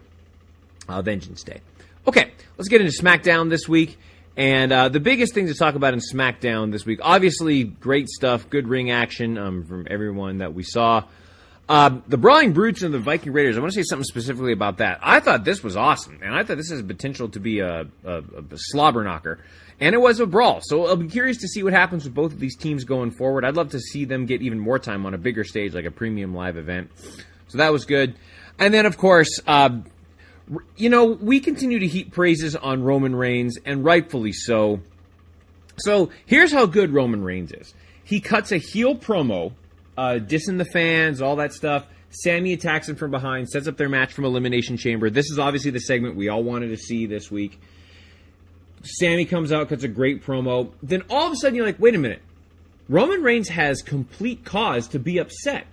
Vengeance Day. Okay, let's get into SmackDown this week. And the biggest thing to talk about in SmackDown this week, obviously great stuff, good ring action from everyone that we saw. The Brawling Brutes and the Viking Raiders, I want to say something specifically about that. I thought this was awesome, and I thought this has potential to be a slobber knocker. And it was a brawl, so I'll be curious to see what happens with both of these teams going forward. I'd love to see them get even more time on a bigger stage, like a premium live event. So that was good. And then, of course, we continue to heap praises on Roman Reigns, and rightfully so. So here's how good Roman Reigns is. He cuts a heel promo, dissing the fans, all that stuff. Sami attacks him from behind, sets up their match from Elimination Chamber. This is obviously the segment we all wanted to see this week. Sami comes out, cuts a great promo. Then all of a sudden you're like, wait a minute. Roman Reigns has complete cause to be upset.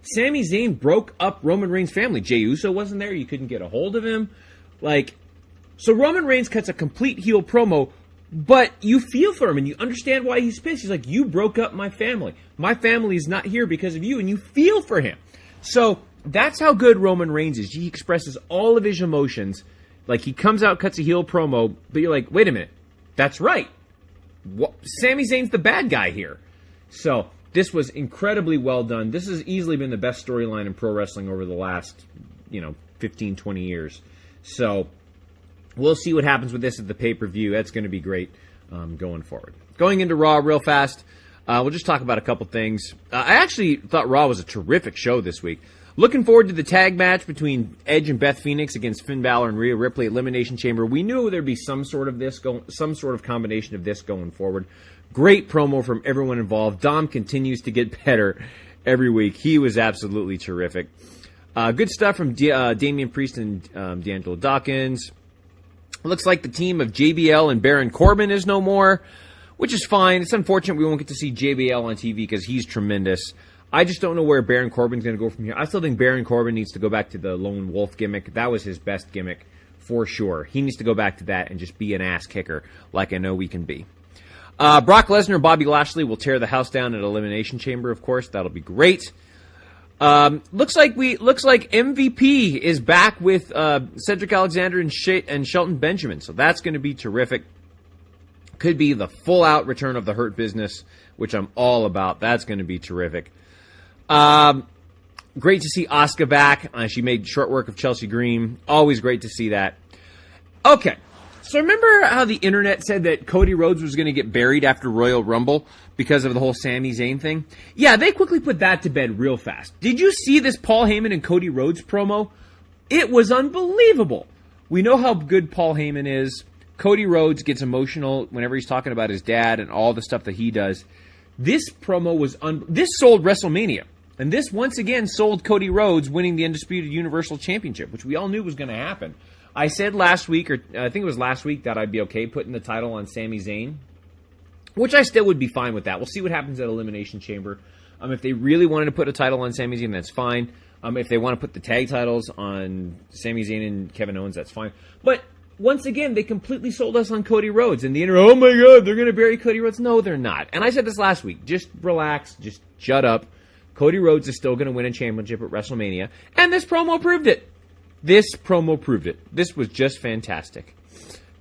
Sami Zayn broke up Roman Reigns' family. Jey Uso wasn't there. You couldn't get a hold of him. So Roman Reigns cuts a complete heel promo, but you feel for him and you understand why he's pissed. He's like, you broke up my family. My family is not here because of you, and you feel for him. So that's how good Roman Reigns is. He expresses all of his emotions. Like, he comes out, cuts a heel promo, but you're like, wait a minute. That's right. Sami Zayn's the bad guy here. So this was incredibly well done. This has easily been the best storyline in pro wrestling over the last, 15, 20 years. So we'll see what happens with this at the pay-per-view. That's going to be great going forward. Going into Raw real fast, we'll just talk about a couple things. I actually thought Raw was a terrific show this week. Looking forward to the tag match between Edge and Beth Phoenix against Finn Balor and Rhea Ripley at Elimination Chamber. We knew there'd be some sort of combination of this going forward. Great promo from everyone involved. Dom continues to get better every week. He was absolutely terrific. Good stuff from Damian Priest and D'Angelo Dawkins. Looks like the team of JBL and Baron Corbin is no more, which is fine. It's unfortunate we won't get to see JBL on TV because he's tremendous. I just don't know where Baron Corbin's going to go from here. I still think Baron Corbin needs to go back to the lone wolf gimmick. That was his best gimmick for sure. He needs to go back to that and just be an ass kicker like I know we can be. Brock Lesnar and Bobby Lashley will tear the house down at Elimination Chamber, of course. That'll be great. Looks like MVP is back with Cedric Alexander and Shelton Benjamin. So that's going to be terrific. Could be the full-out return of the Hurt Business, which I'm all about. That's going to be terrific. Great to see Asuka back. She made short work of Chelsea Green. Always great to see that. Okay, So remember how the internet said that Cody Rhodes was going to get buried after Royal Rumble because of the whole Sami Zayn thing? Yeah, they quickly put that to bed real fast. Did you see this Paul Heyman and Cody Rhodes promo? It was unbelievable. We know how good Paul Heyman is. Cody Rhodes gets emotional whenever he's talking about his dad and all the stuff that he does. This promo was this sold WrestleMania. And this once again sold Cody Rhodes winning the Undisputed Universal Championship, which we all knew was going to happen. I said last week, or I think it was last week, that I'd be okay putting the title on Sami Zayn, which I still would be fine with that. We'll see what happens at Elimination Chamber. If they really wanted to put a title on Sami Zayn, that's fine. If they want to put the tag titles on Sami Zayn and Kevin Owens, that's fine. But once again, they completely sold us on Cody Rhodes. And the internet, oh my God, they're going to bury Cody Rhodes. No, they're not. And I said this last week. Just relax. Just shut up. Cody Rhodes is still going to win a championship at WrestleMania. And this promo proved it. This promo proved it. This was just fantastic.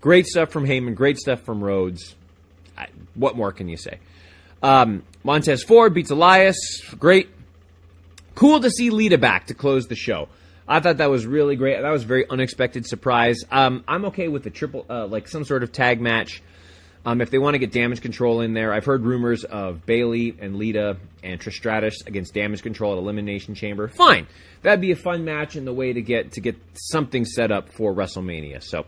Great stuff from Heyman. Great stuff from Rhodes. What more can you say? Montez Ford beats Elias. Great. Cool to see Lita back to close the show. I thought that was really great. That was a very unexpected surprise. I'm okay with the triple, like some sort of tag match. If they want to get Damage Control in there, I've heard rumors of Bayley and Lita and Trish Stratus against Damage Control at Elimination Chamber. Fine, that'd be a fun match and the way to get something set up for WrestleMania. So,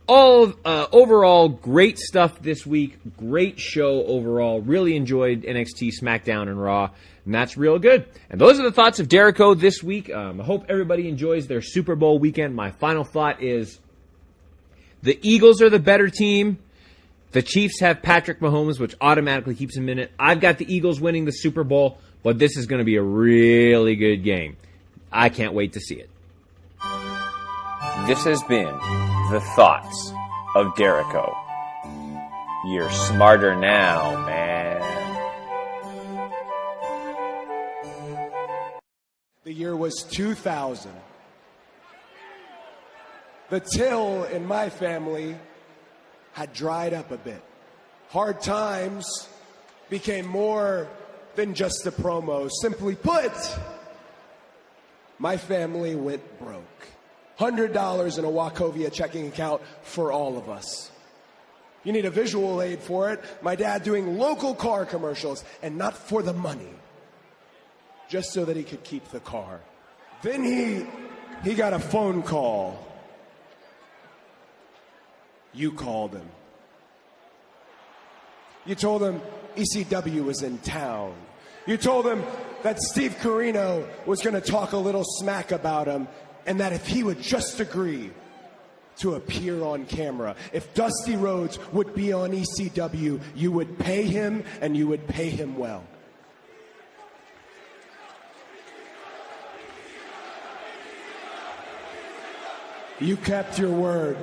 overall, great stuff this week. Great show overall. Really enjoyed NXT, SmackDown, and Raw, and that's real good. And those are the thoughts of Dericho this week. I hope everybody enjoys their Super Bowl weekend. My final thought is the Eagles are the better team. The Chiefs have Patrick Mahomes, which automatically keeps them in it. I've got the Eagles winning the Super Bowl, but this is going to be a really good game. I can't wait to see it. This has been the Thoughts of Dericho. You're smarter now, man. The year was 2000. The till in my family had dried up a bit. Hard times became more than just a promo. Simply put, my family went broke. $100 in a Wachovia checking account for all of us. You need a visual aid for it. My dad doing local car commercials, and not for the money, just so that he could keep the car. Then he got a phone call. You called him. You told him ECW was in town. You told him that Steve Corino was going to talk a little smack about him, and that if he would just agree to appear on camera, if Dusty Rhodes would be on ECW, you would pay him, and you would pay him well. You kept your word.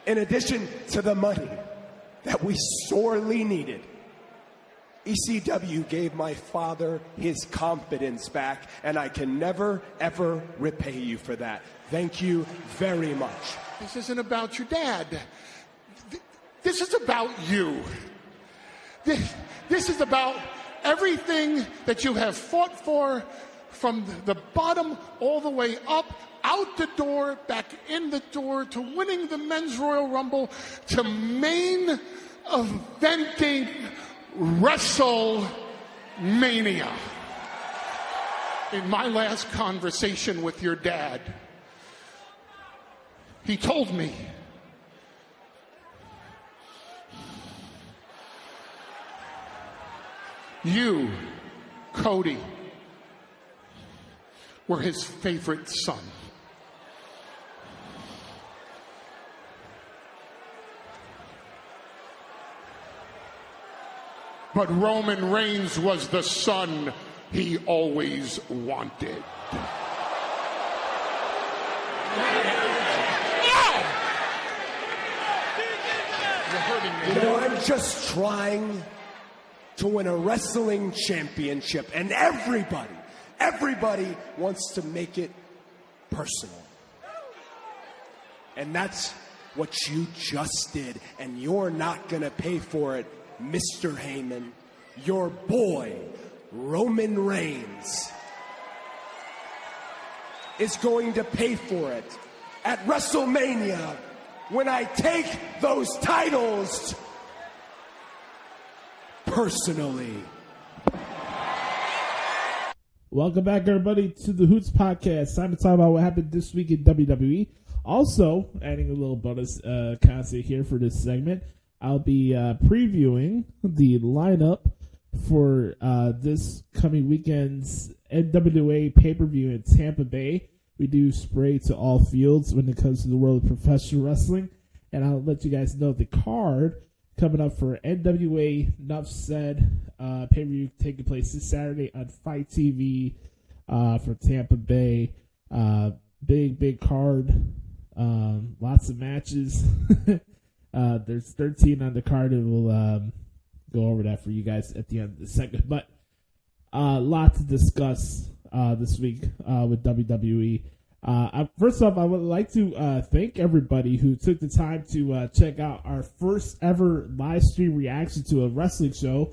In addition to the money that we sorely needed, ECW gave my father his confidence back, and I can never, ever repay you for that. Thank you very much. This isn't about your dad. This is about you. This is about everything that you have fought for, from the bottom all the way up, out the door, back in the door, to winning the Men's Royal Rumble, to main eventing WrestleMania. In my last conversation with your dad, he told me, you, Cody, were his favorite son. But Roman Reigns was the son he always wanted. You know, I'm just trying to win a wrestling championship, and everybody wants to make it personal. And that's what you just did, and you're not gonna pay for it, Mr. Heyman. Your boy, Roman Reigns, is going to pay for it at WrestleMania when I take those titles personally. Welcome back, everybody, to the Hoots podcast. Time to talk about what happened this week in WWE. Also, adding a little bonus content here for this segment, I'll be previewing the lineup for this coming weekend's NWA pay-per-view in Tampa Bay. We do spray to all fields when it comes to the world of professional wrestling, and I'll let you guys know the card coming up for NWA Nuff Said pay-per-view taking place this Saturday on Fight TV for Tampa Bay. Big card. Lots of matches. There's 13 on the card, and we'll go over that for you guys at the end of the segment. But a lot to discuss this week with WWE. First off, I would like to thank everybody who took the time to check out our first ever live stream reaction to a wrestling show.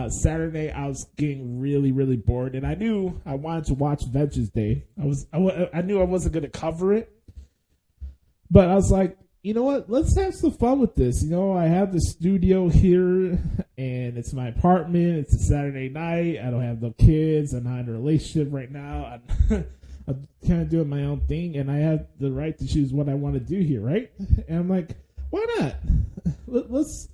Saturday, I was getting really bored, and I knew I wanted to watch Vengeance Day. I knew I wasn't going to cover it, but I was like, you know what? Let's have some fun with this. You know, I have the studio here, and it's my apartment. It's a Saturday night. I don't have no kids. I'm not in a relationship right now. I'm kind of doing my own thing, and I have the right to choose what I want to do here, right? And I'm like, why not? Let's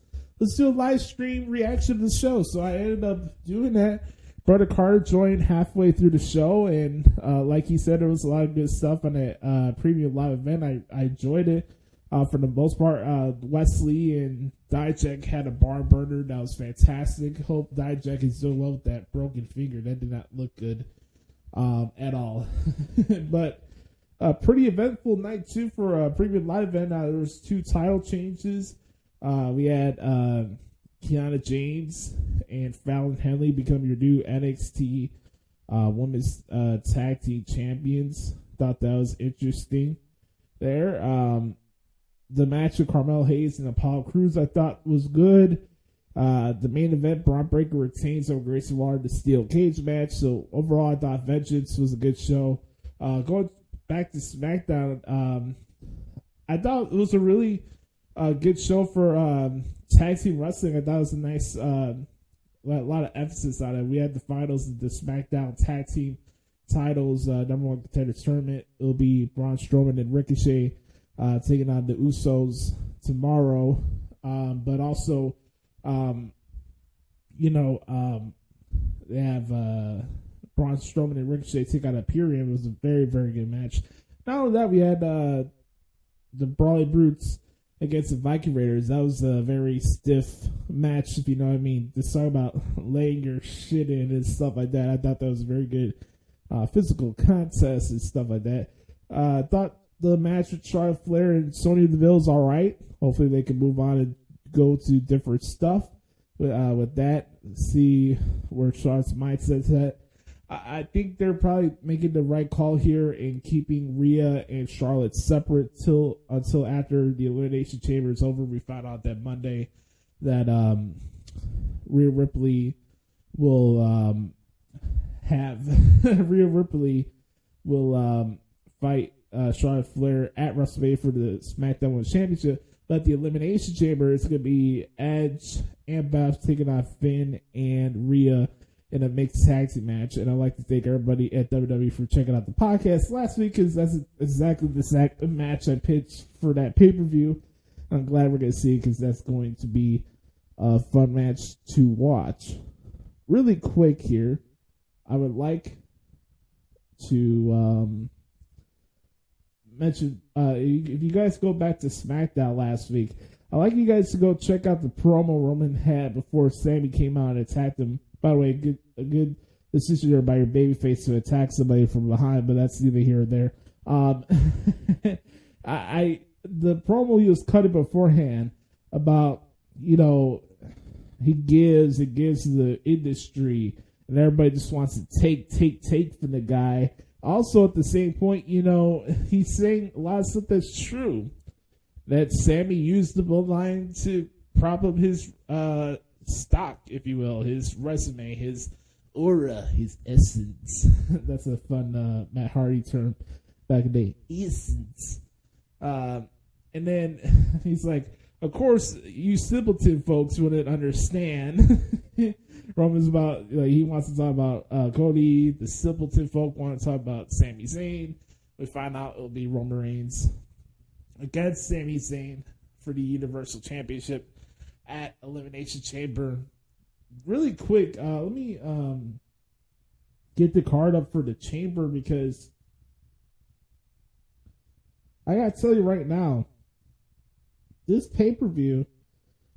do a live stream reaction to the show. So I ended up doing that. Brother Carter joined halfway through the show, and like he said, there was a lot of good stuff on that premium live event. I enjoyed it. For the most part, Wesley and Dijak had a barn burner that was fantastic. Hope Dijak is doing well with that broken finger. That did not look good at all. But a pretty eventful night, too, for a premium live event. There was 2 title changes. We had Kiana James and Fallon Henley become your new NXT Women's Tag Team Champions. Thought that was interesting there. The match with Carmelo Hayes and Apollo Crews I thought was good. The main event, Braun Breaker retains over Grayson Waller the steel cage match. So overall, I thought Vengeance was a good show. Going back to SmackDown, I thought it was a really good show for tag team wrestling. I thought it was a nice, a lot of emphasis on it. We had the finals of the SmackDown tag team titles, number 1 contenders tournament. It'll be Braun Strowman and Ricochet taking on the Usos tomorrow. But also, they have Braun Strowman and Ricochet take on Imperium. It was a very good match. Not only that, we had the Brawley Brutes against the Viking Raiders. That was a very stiff match, if you know what I mean. Just talk about laying your shit in and stuff like that. I thought that was a very good physical contest and stuff like that. I thought the match with Charlotte Flair and Sonya Deville is all right. Hopefully they can move on and go to different stuff with that. See where Charlotte's mindset's at. I think they're probably making the right call here in keeping Rhea and Charlotte separate until after the Elimination Chamber is over. We found out that Monday that Rhea Ripley will fight Charlotte Flair at WrestleMania for the SmackDown Women's Championship. But the Elimination Chamber is going to be Edge and Beth taking on Finn and Rhea in a mixed tag team match. And I'd like to thank everybody at WWE for checking out the podcast last week, because that's exactly the exact match I pitched for that pay-per-view. I'm glad we're going to see it, because that's going to be a fun match to watch. Really quick here, I would like to mention, if you guys go back to SmackDown last week, I'd like you guys to go check out the promo Roman had before Sami came out and attacked him. By the way, a good decision there by your babyface to attack somebody from behind, but that's neither here or there. The promo he was cutting beforehand about, he gives to the industry, and everybody just wants to take from the guy. Also, at the same point, he's saying a lot of stuff that's true. That Sami used the bloodline to prop up his stock, if you will, his resume, his aura, his essence. That's a fun Matt Hardy term back in the day. Essence. And then he's like, of course, you simpleton folks wouldn't understand. Roman's about, he wants to talk about Cody. The simpleton folk want to talk about Sami Zayn. We find out it'll be Roman Reigns against Sami Zayn for the Universal Championship at Elimination Chamber. Really quick, let me get the card up for the Chamber, because I gotta tell you right now, this pay-per-view,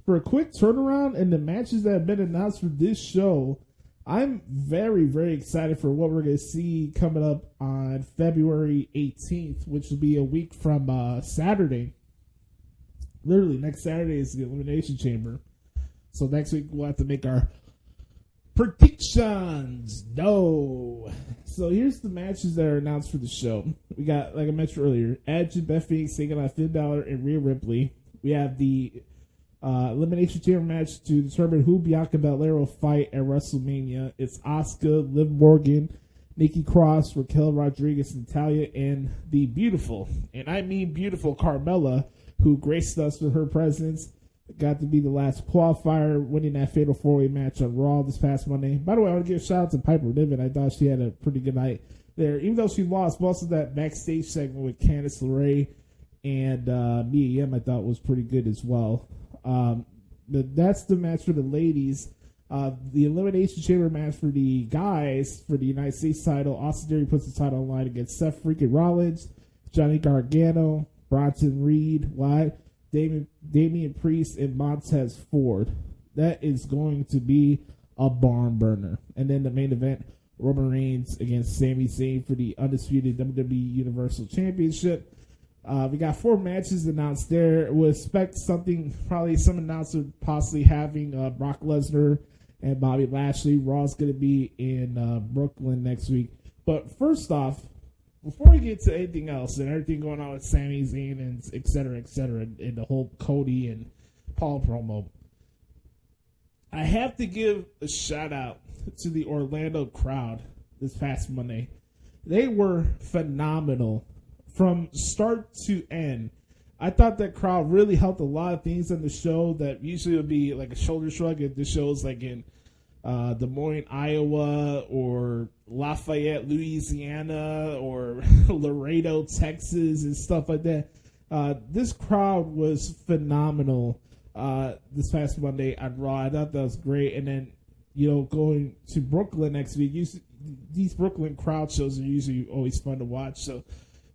for a quick turnaround and the matches that have been announced for this show, I'm very, very excited for what we're going to see coming up on February 18th, which will be a week from Saturday. Literally, next Saturday is the Elimination Chamber. So next week we'll have to make our predictions. No. So here's the matches that are announced for the show. We got, like I mentioned earlier, Edge and Beth Phoenix taking on Finn Balor and Rhea Ripley. We have the Elimination Chamber match to determine who Bianca Belair will fight at WrestleMania. It's Asuka, Liv Morgan, Nikki Cross, Raquel Rodriguez, Natalia, and the beautiful, and I mean beautiful, Carmella, who graced us with her presence. Got to be the last qualifier, winning that Fatal 4-Way match on Raw this past Monday. By the way, I want to give a shout out to Piper Niven. I thought she had a pretty good night there. Even though she lost, most of that backstage segment with Candice LeRae and Mia Yim, I thought was pretty good as well. But that's the match for the ladies. The Elimination Chamber match for the guys for the United States title. Austin Theory puts the title on line against Seth freaking Rollins, Johnny Gargano, Bronson Reed, Damian Priest, and Montez Ford. That is going to be a barn burner. And then the main event, Roman Reigns against Sami Zayn for the undisputed WWE Universal Championship. We got 4 matches announced there. We'll expect something, probably some announcement possibly having Brock Lesnar and Bobby Lashley. Raw's going to be in Brooklyn next week. But first off, before we get to anything else and everything going on with Sami Zayn and et cetera, and the whole Cody and Paul promo, I have to give a shout out to the Orlando crowd this past Monday. They were phenomenal. From start to end, I thought that crowd really helped a lot of things on the show that usually would be like a shoulder shrug if the show's like in Des Moines, Iowa, or Lafayette, Louisiana, or Laredo, Texas, and stuff like that. This crowd was phenomenal this past Monday on Raw. I thought that was great. And then, going to Brooklyn next week, these Brooklyn crowd shows are usually always fun to watch. So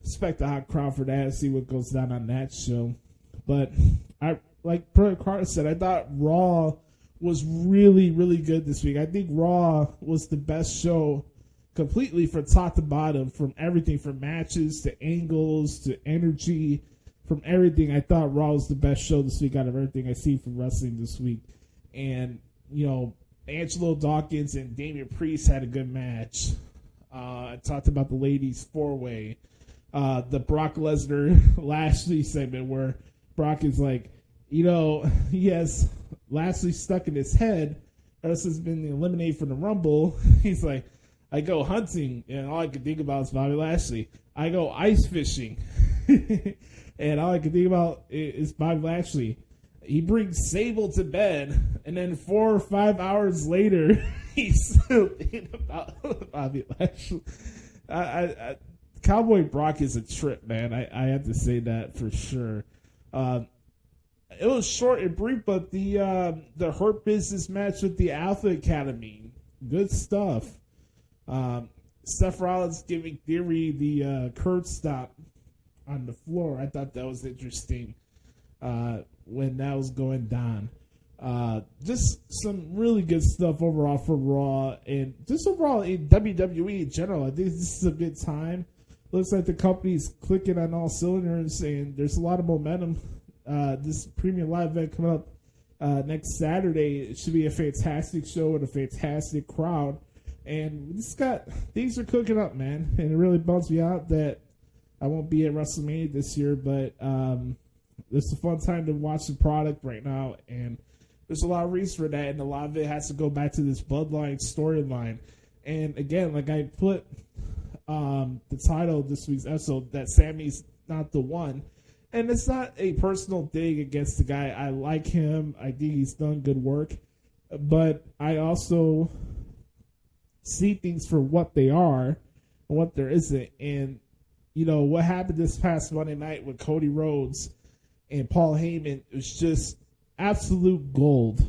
expect a hot crowd for that, see what goes down on that show. But I, like Carter said, I thought Raw was really, really good this week. I think Raw was the best show completely from top to bottom, from everything, from matches to angles to energy, from everything. I thought Raw was the best show this week out of everything I see from wrestling this week. And, Angelo Dawkins and Damian Priest had a good match. I talked about the ladies 4-way. The Brock Lesnar Lashley segment where Brock is like, he has Lashley stuck in his head ever since been eliminated from the Rumble. He's like, I go hunting and all I can think about is Bobby Lashley. I go ice fishing and all I can think about is Bobby Lashley. He brings Sable to bed and then 4 or 5 hours later he's still thinking about Bobby Lashley. Cowboy Brock is a trip, man. I have to say that for sure. It was short and brief, but the Hurt Business match with the Alpha Academy, good stuff. Seth Rollins giving Theory the curb stop on the floor. I thought that was interesting when that was going down. Just some really good stuff overall for Raw and just overall in WWE in general. I think this is a good time. Looks like the company's clicking on all cylinders, and there's a lot of momentum. This premium live event coming up next Saturday. It should be a fantastic show with a fantastic crowd. And things are cooking up, man. And it really bums me out that I won't be at WrestleMania this year, but it's a fun time to watch the product right now. And there's a lot of reasons for that, and a lot of it has to go back to this Bloodline storyline. And again, like I put the title of this week's episode, that Sammy's not the one. And it's not a personal thing against the guy. I like him. I think he's done good work. But I also see things for what they are and what there isn't. And, you know, what happened this past Monday night with Cody Rhodes and Paul Heyman was just absolute gold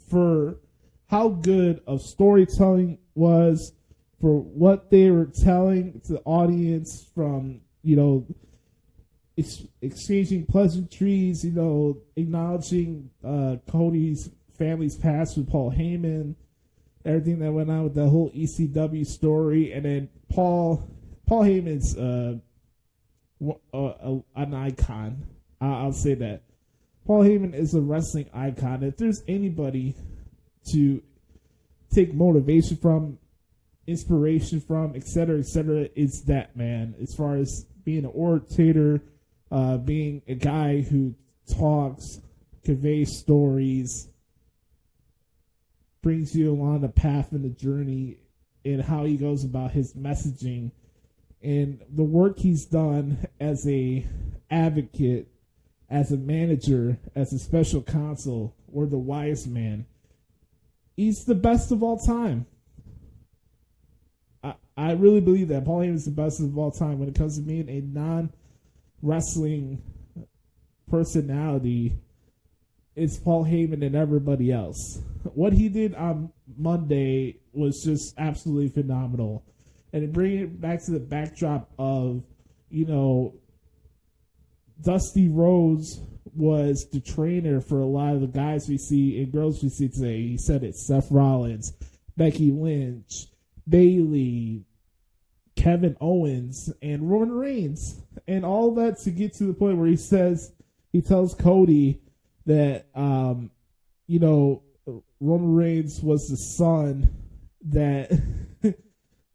for how good of storytelling was, for what they were telling to the audience, from, you know, exchanging pleasantries, you know, acknowledging Cody's family's past with Paul Heyman, everything that went on with the whole ECW story, and then Paul Heyman's an icon. I'll say that. Paul Heyman is a wrestling icon. If there's anybody to take motivation from, inspiration from, etc., it's that man. As far as being an orator, being a guy who talks, conveys stories, brings you along the path and the journey, and how he goes about his messaging and the work he's done as a advocate, as a manager, as a special counsel, or the wise man. He's the best of all time. I really believe that Paul Heyman is the best of all time when it comes to being a non-wrestling personality. It's Paul Heyman and everybody else. What he did on Monday was just absolutely phenomenal. And bringing it back to the backdrop of, you know, Dusty Rhodes was the trainer for a lot of the guys we see and girls we see today. He said it: Seth Rollins, Becky Lynch, Bayley, Kevin Owens, and Roman Reigns. And all that to get to the point where he tells Cody that, you know, Roman Reigns was the son that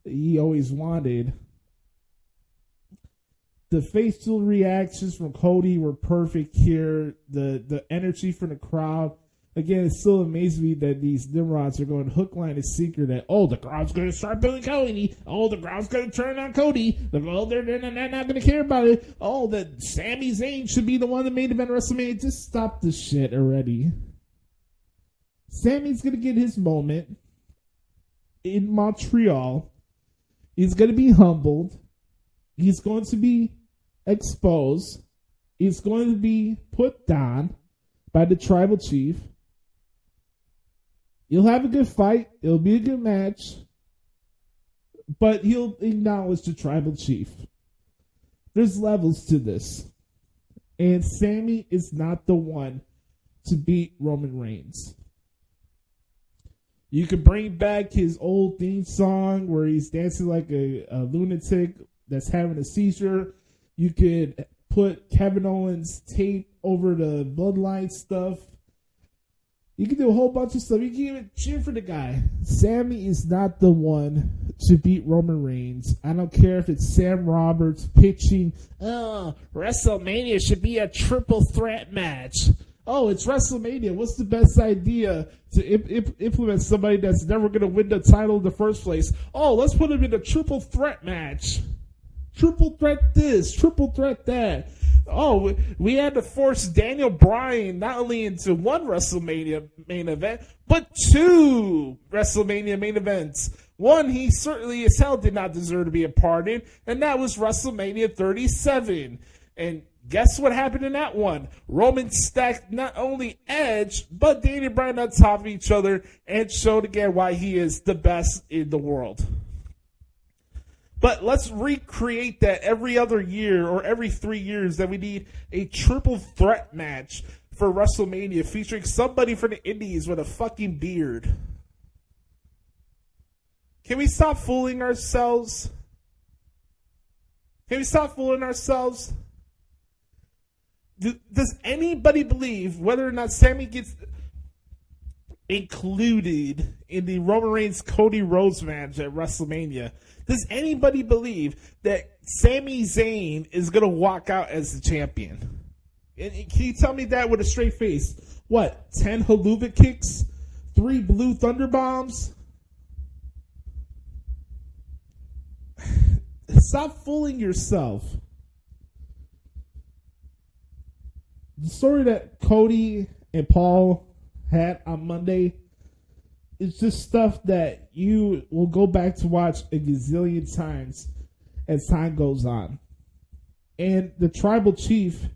he always wanted. The facial reactions from Cody were perfect here. The energy from the crowd. Again, it still amazes me that these Nimrods are going hook, line, and sinker that, oh, the crowd's going to start booing Cody. Oh, the crowd's going to turn on Cody. Oh, they're not going to care about it. Oh, that Sami Zayn should be the one that made event WrestleMania. Just stop this shit already. Sami's going to get his moment in Montreal. He's going to be humbled. He's going to be exposed. He's going to be put down by the tribal chief. You'll have a good fight. It'll be a good match. But he'll acknowledge the tribal chief. There's levels to this. And Sami is not the one to beat Roman Reigns. You can bring back his old theme song where he's dancing like a lunatic that's having a seizure. You could put Kevin Owens tape over the bloodline stuff. You can do a whole bunch of stuff. You can even cheer for the guy. Sami is not the one to beat Roman Reigns. I don't care if it's Sam Roberts pitching, oh, WrestleMania should be a triple threat match. Oh, it's WrestleMania. What's the best idea to implement somebody that's never going to win the title in the first place? Oh, let's put him in a triple threat match. Triple threat this, triple threat that. Oh, we had to force Daniel Bryan not only into one WrestleMania main event, but two WrestleMania main events. One he certainly as hell did not deserve to be a part in, and that was WrestleMania 37. And guess what happened in that one? Roman stacked not only Edge, but Daniel Bryan on top of each other and showed again why he is the best in the world. But let's recreate that every other year or every 3 years, that we need a triple threat match for WrestleMania featuring somebody from the Indies with a fucking beard. Can we stop fooling ourselves? Can we stop fooling ourselves? Does anybody believe whether or not Sami gets included in the Roman Reigns Cody Rhodes match at WrestleMania? Does anybody believe that Sami Zayn is going to walk out as the champion? And can you tell me that with a straight face? What, 10 haluva kicks? 3 blue thunder bombs? Stop fooling yourself. the story that Cody and Paul had on Monday is just stuff that you will go back to watch a gazillion times as time goes on. And the tribal chief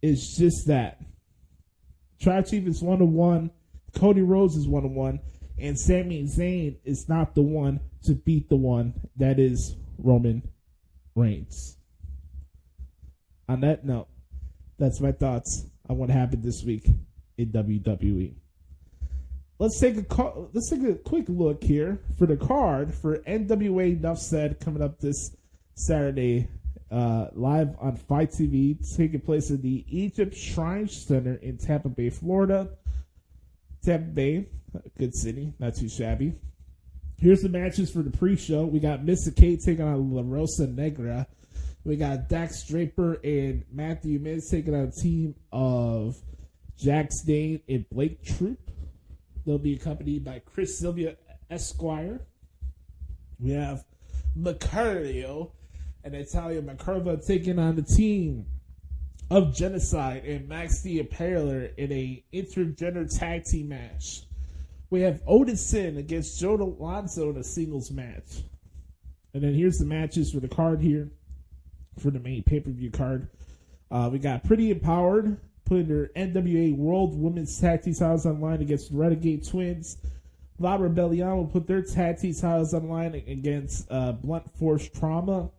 is just that. Tribal chief is 1-1. Cody Rhodes is 1-1. And Sami Zayn is not the one to beat the one that is Roman Reigns. On that note, that's my thoughts on what happened this week in WWE. Let's take a quick look here for the card for NWA Nuff Said coming up this Saturday, live on Fight TV, taking place at the Egypt Shrine Center in Tampa Bay, Florida. Tampa Bay, a good city, not too shabby. Here's the matches for the pre-show. We got Mr. Kate taking on La Rosa Negra. We got Dax Draper and Matthew Miz taking on a team of Jax Dane and Blake Troop. They'll be accompanied by Chris Sylvia Esquire. We have Mercurio and Natalia Mercurva taking on the team of Genocide and Max the Impaler in a intergender tag team match. We have Odinson against Joe Alonzo in a singles match. And then here's the matches for the card here, for the main pay-per-view card. We got Pretty Empowered putting their NWA World Women's Tag Team titles on line against Renegade Twins. La Rebellion will put their tag team titles on line against Blunt Force Trauma.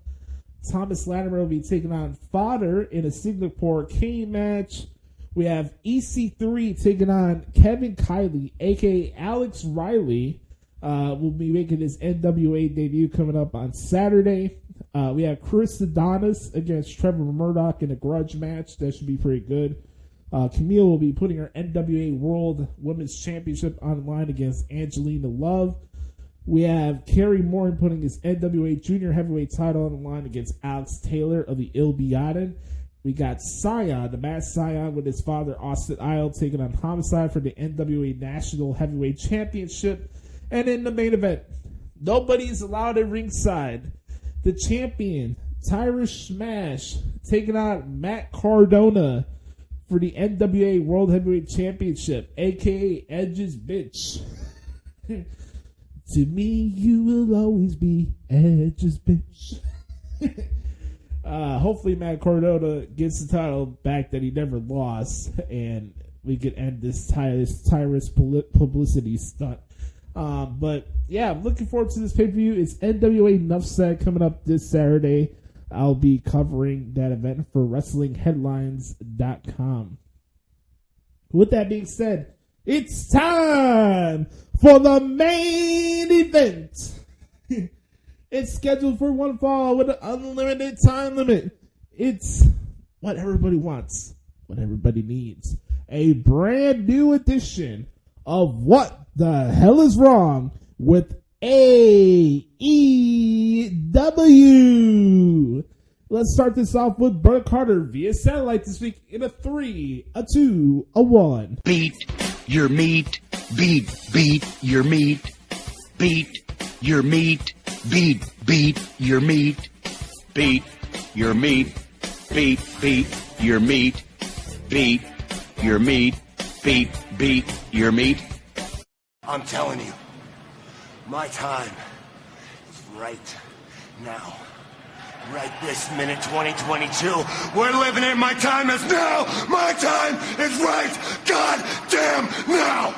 Thomas Latimer will be taking on Fodder in a Singapore King match. We have EC3 taking on Kevin Kiley, a.k.a. Alex Riley. Will be making his NWA debut coming up on Saturday. We have Chris Adonis against Trevor Murdoch in a grudge match. That should be pretty good. Camille will be putting her NWA World Women's Championship on line against Angelina Love. We have Kerry Morton putting his NWA Junior Heavyweight title on the line against Alex Taylor of the Il Biaden. We got Scion, the Masked Scion, with his father Austin Isle taking on Homicide for the NWA National Heavyweight Championship. And in the main event, nobody's allowed at ringside. The champion, Tyrus Smash, taking on Matt Cardona for the NWA World Heavyweight Championship, a.k.a. Edge's bitch. To me, you will always be Edge's bitch. Hopefully Matt Cardona gets the title back that he never lost, and we can end this Tyrus publicity stunt. But yeah, I'm looking forward to this pay-per-view. It's NWA Nuff Said coming up this Saturday. I'll be covering that event for WrestlingHeadlines.com. With that being said, it's time for the main event. It's scheduled for one fall with an unlimited time limit. It's what everybody wants, what everybody needs. A brand new edition of What the Hell is Wrong with AEW. Let's start this off with Bert Carter via satellite this week in a 3, a 2, a 1. Beat your meat, beat your meat, beat your meat, beat your meat, beat your meat, beat your meat, beat your meat, beat your meat. I'm telling you, my time is right now. Right this minute, 2022. We're living it. My time is now. My time is right goddamn now.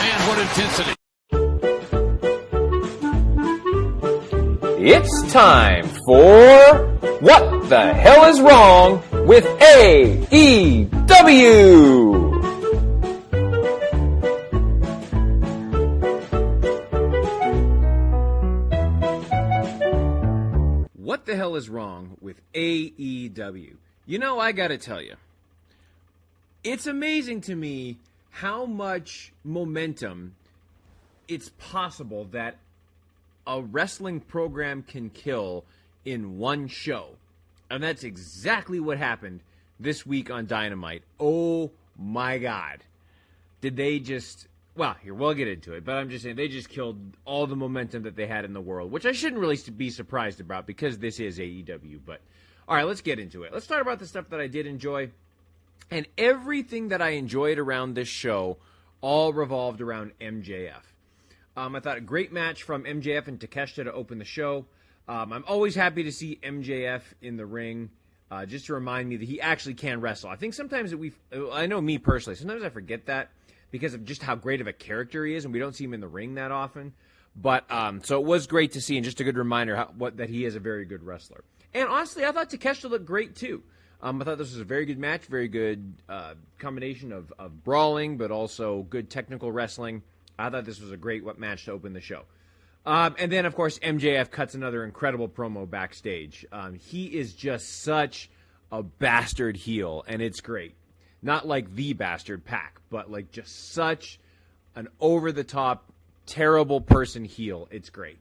Man, what intensity. It's time for What the Hell is Wrong with AEW? What the hell is wrong with AEW? You know, I gotta tell you, it's amazing to me how much momentum it's possible that a wrestling program can kill in one show. And that's exactly what happened this week on Dynamite. Oh my God. Did they just... Well, here, we'll get into it, but I'm just saying they just killed all the momentum that they had in the world, which I shouldn't really be surprised about because this is AEW. But All right, let's get into it. Let's start about the stuff that I did enjoy. And everything that I enjoyed around this show all revolved around MJF. I thought a great match from MJF and Takeshita to open the show. I'm always happy to see MJF in the ring, just to remind me that he actually can wrestle. I think sometimes I know me personally, sometimes I forget that because of just how great of a character he is, and we don't see him in the ring that often. But so it was great to see, and just a good reminder that he is a very good wrestler. And honestly, I thought Takeshita looked great too. I thought this was a very good match, very good combination of brawling, but also good technical wrestling. I thought this was a great match to open the show. And then, of course, MJF cuts another incredible promo backstage. He is just such a bastard heel, and it's great. Not like the bastard Pac, but like just such an over-the-top, terrible person heel. It's great.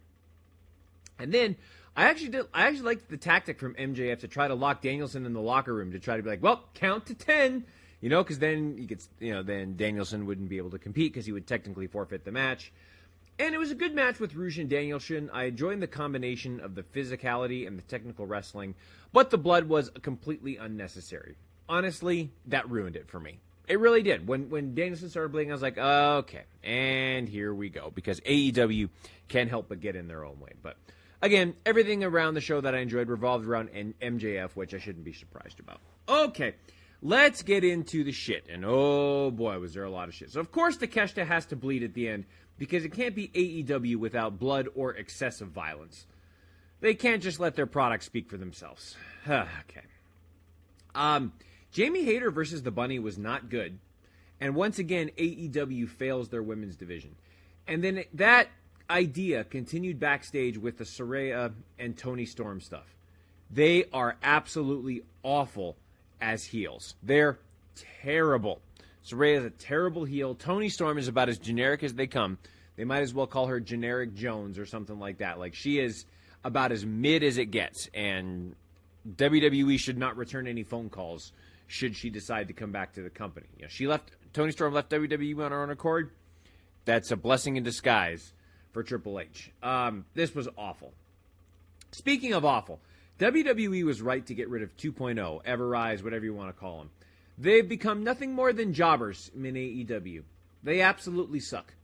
And then I actually liked the tactic from MJF to try to lock Danielson in the locker room, to try to be like, well, count to 10, because then then Danielson wouldn't be able to compete because he would technically forfeit the match. And it was a good match with Rouge and Danielson. I enjoyed the combination of the physicality and the technical wrestling, but the blood was completely unnecessary. Honestly, that ruined it for me. It really did. When Danielson started bleeding, I was like, okay, and here we go, because AEW can't help but get in their own way. But again, everything around the show that I enjoyed revolved around MJF, which I shouldn't be surprised about. Okay, let's get into the shit. And oh boy, was there a lot of shit. So of course Takeshita has to bleed at the end, because it can't be AEW without blood or excessive violence. They can't just let their products speak for themselves. Okay. Jamie Hayter versus the Bunny was not good. And once again, AEW fails their women's division. And then that idea continued backstage with the Saraya and Toni Storm stuff. They are absolutely awful as heels. They're terrible. Saraya is a terrible heel. Toni Storm is about as generic as they come. They might as well call her Generic Jones or something like that. Like, she is about as mid as it gets. And WWE should not return any phone calls should she decide to come back to the company. Toni Storm left WWE on her own accord. That's a blessing in disguise for Triple H. This was awful. Speaking of awful, WWE was right to get rid of 2.0, Ever-Rise, whatever you want to call them. They've become nothing more than jobbers in AEW. They absolutely suck.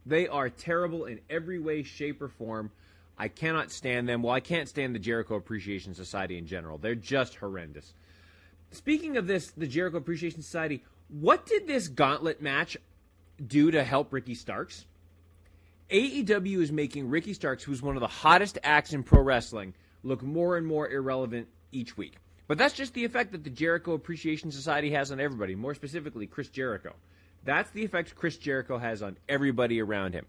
They are terrible in every way, shape, or form. I cannot stand them. Well, I can't stand the Jericho Appreciation Society in general. They're just horrendous. Speaking of this, the Jericho Appreciation Society, what did this gauntlet match do to help Ricky Starks? AEW is making Ricky Starks, who's one of the hottest acts in pro wrestling, look more and more irrelevant each week. But that's just the effect that the Jericho Appreciation Society has on everybody, more specifically Chris Jericho. That's the effect Chris Jericho has on everybody around him.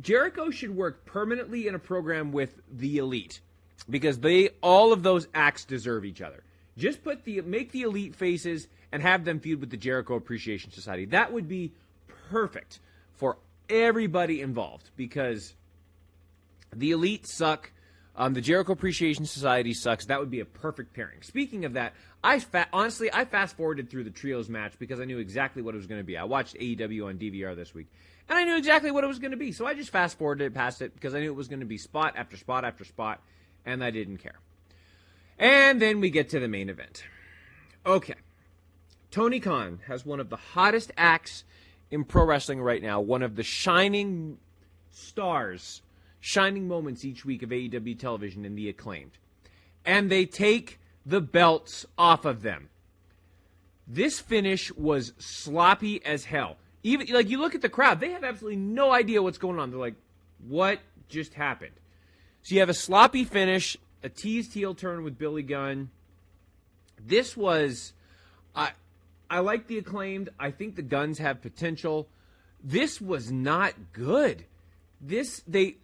Jericho should work permanently in a program with the Elite, because all of those acts deserve each other. Just make the Elite faces and have them feud with the Jericho Appreciation Society. That would be perfect for everybody involved, because the Elite suck. The Jericho Appreciation Society sucks. That would be a perfect pairing. Speaking of that, I fast-forwarded through the trios match because I knew exactly what it was going to be. I watched AEW on DVR this week, and I knew exactly what it was going to be. So I just fast-forwarded past it because I knew it was going to be spot after spot after spot, and I didn't care. And then we get to the main event. Okay. Tony Khan has one of the hottest acts in pro wrestling right now, one of the shining stars, shining moments each week of AEW television in the Acclaimed. And they take the belts off of them. This finish was sloppy as hell. Even you look at the crowd, they have absolutely no idea what's going on. They're like, what just happened? So you have a sloppy finish, a teased heel turn with Billy Gunn. This was, I like the Acclaimed. I think the Guns have potential. This was not good.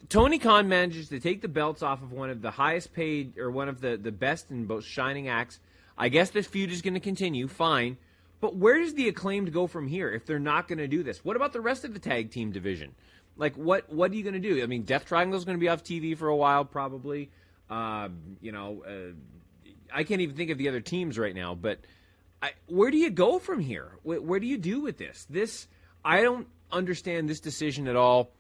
Tony Khan manages to take the belts off of one of the highest paid, or one of the best and most shining acts. I guess this feud is going to continue, fine. But where does the Acclaimed go from here if they're not going to do this? What about the rest of the tag team division? Like, what are you going to do? I mean, Death Triangle is going to be off TV for a while, probably. I can't even think of the other teams right now. But where do you go from here? Where do you do with this? I don't understand this decision at all.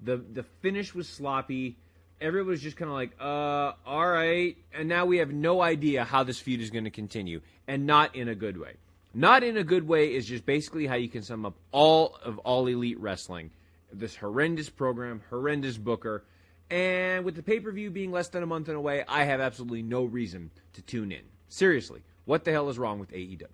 The finish was sloppy. everybody's just kind of like, all right. And now we have no idea how this feud is going to continue, and not in a good way. Not in a good way is just basically how you can sum up all of All Elite Wrestling. This horrendous program, horrendous booker, and with the pay-per-view being less than a month away, I have absolutely no reason to tune in. Seriously, what the hell is wrong with AEW?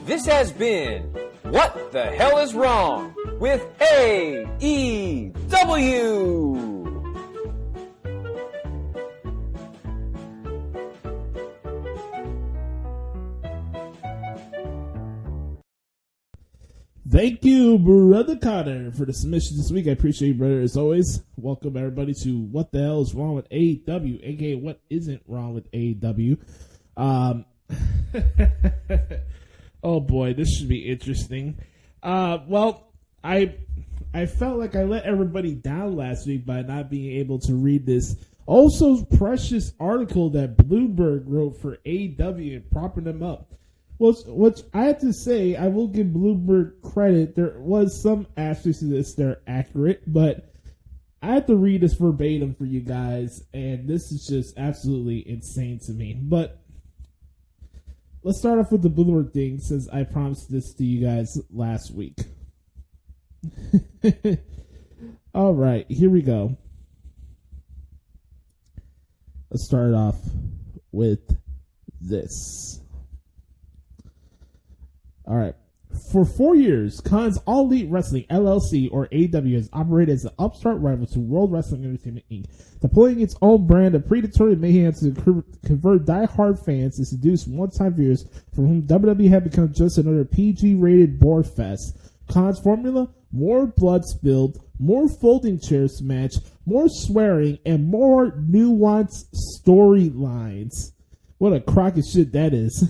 This has been What the Hell is Wrong with AEW. Thank you, Brother Connor, for the submission this week. I appreciate you, brother, as always. Welcome, everybody, to What the Hell is Wrong with AEW, a.k.a. What Isn't Wrong with AEW. Oh, boy, this should be interesting. Well, I felt like I let everybody down last week by not being able to read this also precious article that Bloomberg wrote for AEW and propping them up. Which I have to say, I will give Bloomberg credit. There was some aspects of this that are accurate, but I have to read this verbatim for you guys, and this is just absolutely insane to me. But let's start off with the Bloomberg thing, since I promised this to you guys last week. All right, here we go. Let's start off with this. All right. For 4 years, Khan's All Elite Wrestling, LLC, or AEW, has operated as an upstart rival to World Wrestling Entertainment, Inc., deploying its own brand of predatory mayhem to convert die-hard fans and seduce one-time viewers for whom WWE had become just another PG-rated bore fest. Khan's formula? More blood spilled, more folding chairs to match, more swearing, and more nuanced storylines. What a crock of shit that is.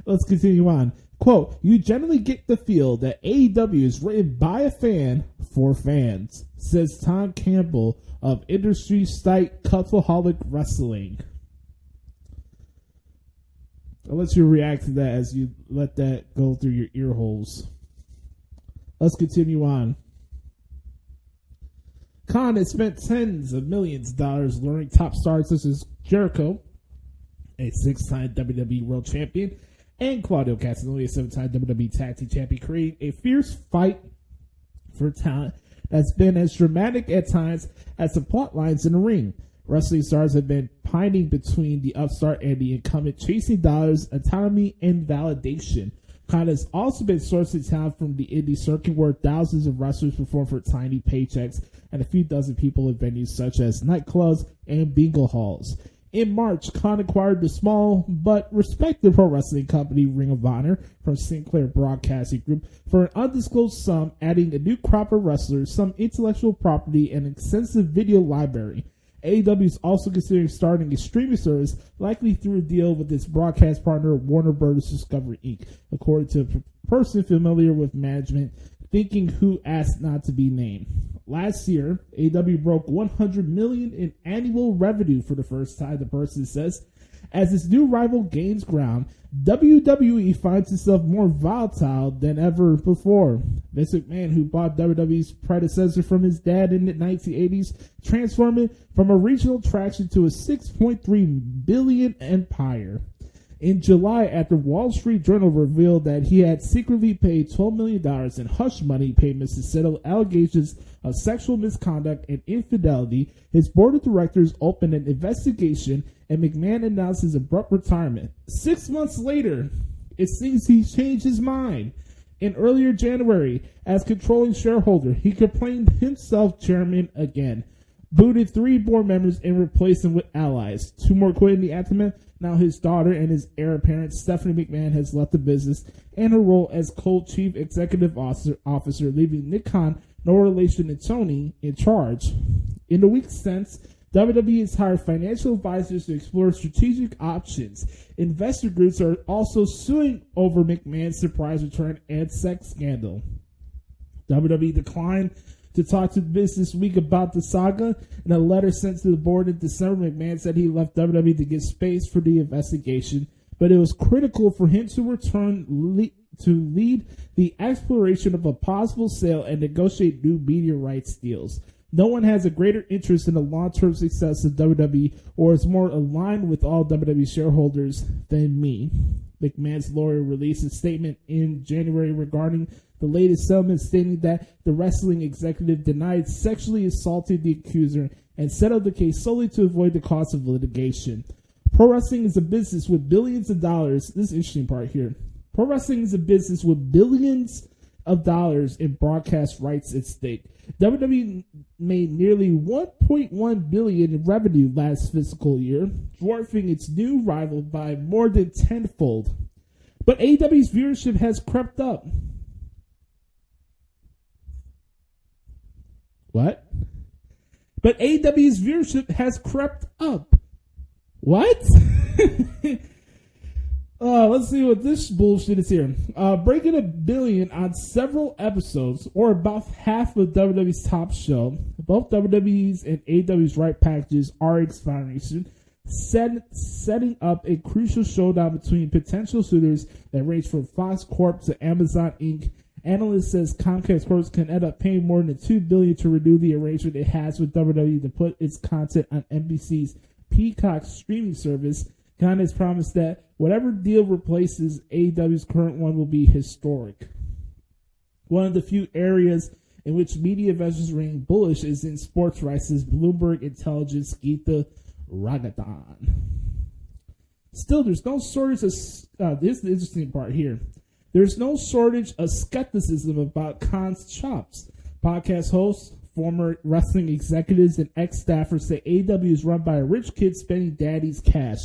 Let's continue on. Quote, you generally get the feel that AEW is written by a fan for fans, says Tom Campbell of industry site Cultaholic Wrestling. I'll let you react to that as you let that go through your ear holes. Let's continue on. Khan has spent tens of millions of dollars luring top stars such as Jericho, a 6-time WWE World Champion, and Claudio Castagnoli, a 7-time WWE Tag Team Champion, creating a fierce fight for talent that's been as dramatic at times as the plot lines in the ring. Wrestling stars have been pining between the upstart and the incumbent, chasing dollars, autonomy, and validation. Khan has also been sourcing talent from the indie circuit, where thousands of wrestlers perform for tiny paychecks and a few dozen people in venues such as nightclubs and bingo halls. In March, Khan acquired the small but respected pro wrestling company Ring of Honor from Sinclair Broadcasting Group for an undisclosed sum, adding a new crop of wrestlers, some intellectual property, and an extensive video library. AEW is also considering starting a streaming service, likely through a deal with its broadcast partner Warner Bros. Discovery Inc., according to a person familiar with management, thinking who asked not to be named. Last year, AEW broke $100 million in annual revenue for the first time, the person says. As its new rival gains ground, WWE finds itself more volatile than ever before. Vince McMahon, who bought WWE's predecessor from his dad in the 1980s, transformed it from a regional attraction to a $6.3 billion empire. In July, after Wall Street Journal revealed that he had secretly paid $12 million in hush money payments to settle allegations of sexual misconduct and infidelity, his board of directors opened an investigation and McMahon announced his abrupt retirement. 6 months later, it seems he changed his mind. In earlier January, as controlling shareholder, he proclaimed himself chairman again, booted 3 board members and replaced them with allies. 2 more quit in the aftermath. Now his daughter and his heir apparent, Stephanie McMahon, has left the business and her role as co-chief executive officer, leaving Nick Khan, no relation to Tony, in charge. In the weeks since, WWE has hired financial advisors to explore strategic options. Investor groups are also suing over McMahon's surprise return and sex scandal. WWE declined to talk to Business Week about the saga. In a letter sent to the board in December, McMahon said he left WWE to give space for the investigation, but it was critical for him to return lead the exploration of a possible sale and negotiate new media rights deals. No one has a greater interest in the long-term success of WWE or is more aligned with all WWE shareholders than me. McMahon's lawyer released a statement in January regarding the latest settlement, stating that the wrestling executive denied sexually assaulting the accuser and settled the case solely to avoid the cost of litigation. Pro wrestling is a business with billions of dollars. This is the interesting part here. Pro wrestling is a business with billions of dollars in broadcast rights at stake. WWE made nearly $1.1 billion in revenue last fiscal year, dwarfing its new rival by more than tenfold. But AEW's viewership has crept up. What? But AEW's viewership has crept up. What? Let's see what this bullshit is here. Breaking $1 billion on several episodes, or about half of WWE's top show. Both WWE's and AEW's right packages are expiring soon, setting up a crucial showdown between potential suitors that range from Fox Corp to Amazon Inc. Analyst says Comcast Corp can end up paying more than $2 billion to renew the arrangement it has with WWE to put its content on NBC's Peacock streaming service. Khan has promised that whatever deal replaces AEW's current one will be historic. One of the few areas in which media investors remain bullish is in sports rights, says Bloomberg Intelligence Geeta Ragadan. Still, there's no shortage of... this is the interesting part here. There's no shortage of skepticism about Khan's chops. Podcast hosts, former wrestling executives, and ex-staffers say AEW is run by a rich kid spending daddy's cash.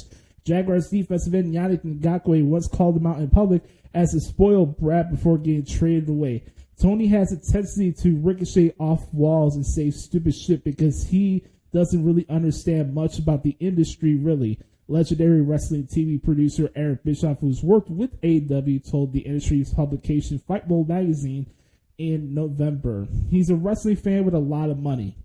Jaguars defensive end Yannick Ngakoue once called him out in public as a spoiled brat before getting traded away. Tony has a tendency to ricochet off walls and say stupid shit because he doesn't really understand much about the industry, really. Legendary wrestling TV producer Eric Bischoff, who's worked with AEW, told the industry's publication Fightful magazine in November. He's a wrestling fan with a lot of money.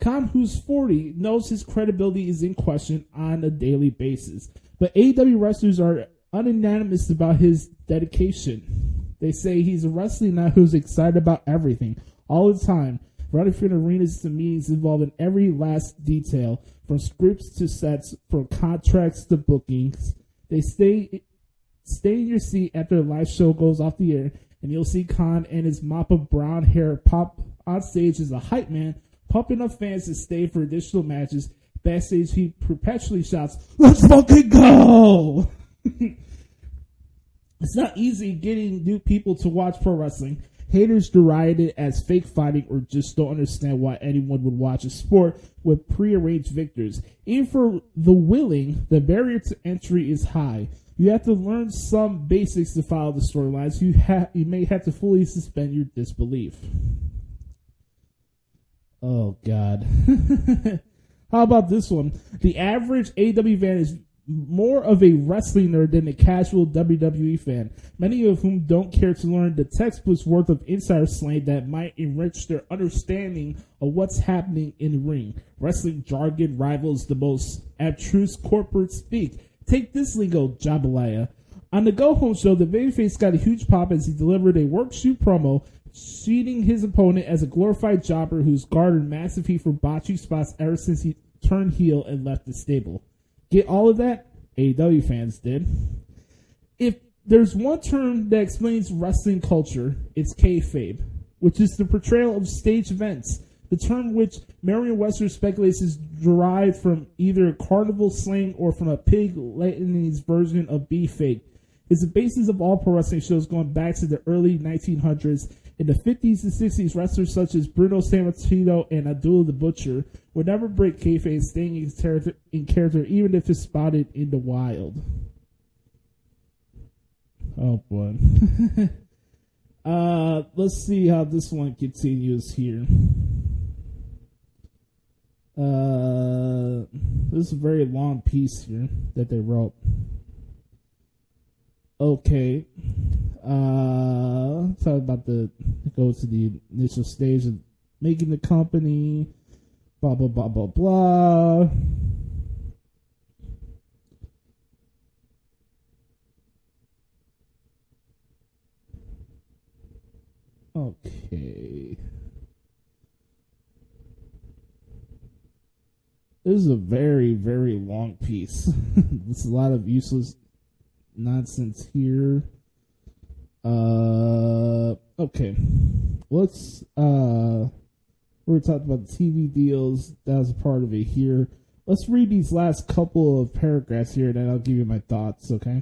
Khan, who's 40, knows his credibility is in question on a daily basis, but AEW wrestlers are unanimous about his dedication. They say he's a wrestling nut who's excited about everything, all the time, running from arenas to meetings involving every last detail, from scripts to sets, from contracts to bookings. They stay in your seat after the live show goes off the air, and you'll see Khan and his mop of brown hair pop on stage as a hype man, pumping up fans to stay for additional matches. Backstage, he perpetually shouts, "Let's fucking go!" It's not easy getting new people to watch pro wrestling. Haters deride it as fake fighting or just don't understand why anyone would watch a sport with prearranged victors. Even for the willing, the barrier to entry is high. You have to learn some basics to follow the storylines. You may have to fully suspend your disbelief. Oh, God. How about this one? The average AEW fan is more of a wrestling nerd than a casual WWE fan, many of whom don't care to learn the textbook's worth of insider slang that might enrich their understanding of what's happening in the ring. Wrestling jargon rivals the most abstruse corporate speak. Take this lingo, jambalaya. On the Go Home show, the babyface got a huge pop as he delivered a work shoot promo, cheating his opponent as a glorified jobber who's garnered massive heat for botching spots ever since he turned heel and left the stable. Get all of that? AEW fans did. If there's one term that explains wrestling culture, it's kayfabe, which is the portrayal of stage events. The term, which Merriam-Webster speculates is derived from either carnival slang or from a pig Latinese version of beefcake, is the basis of all pro wrestling shows going back to the early 1900s. In the 50s and 60s, wrestlers such as Bruno Sammartino and Abdullah the Butcher would never break kayfabe, staying in character even if it's spotted in the wild. Oh, boy. Let's see how this one continues here. This is a very long piece here that they wrote. Okay. Talk about it goes to the initial stage of making the company, blah, blah, blah, blah, blah. Okay. This is a very, very long piece. There's a lot of useless nonsense here. Okay. Let's, we're talking about the TV deals. That was a part of it here. Let's read these last couple of paragraphs here, and then I'll give you my thoughts, okay?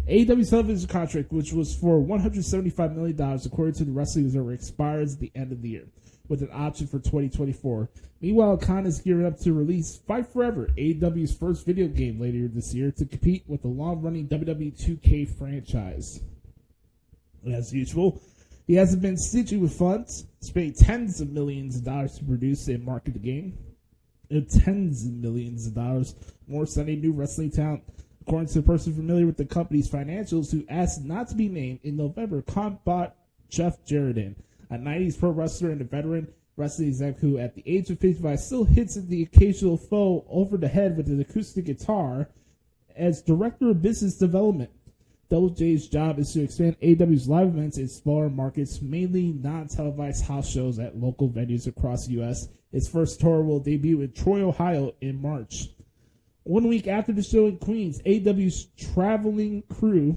AEW's television contract, which was for $175 million, according to the Wrestling Observer, expires at the end of the year, with an option for 2024. Meanwhile, Khan is gearing up to release Fight Forever, AEW's first video game later this year, to compete with the long-running WWE 2K franchise. As usual, he hasn't been stingy with funds, spending tens of millions of dollars to produce and market the game. And tens of millions of dollars more Sunday new wrestling talent. According to a person familiar with the company's financials who asked not to be named, in November, Khan bought Jeff Jarrett, a 90s pro wrestler and a veteran wrestling exec who, at the age of 55, still hits the occasional foe over the head with an acoustic guitar, as director of business development. Double J's job is to expand AEW's live events in smaller markets, mainly non-televised house shows at local venues across the U.S. Its first tour will debut in Troy, Ohio in March. 1 week after the show in Queens, AEW's traveling crew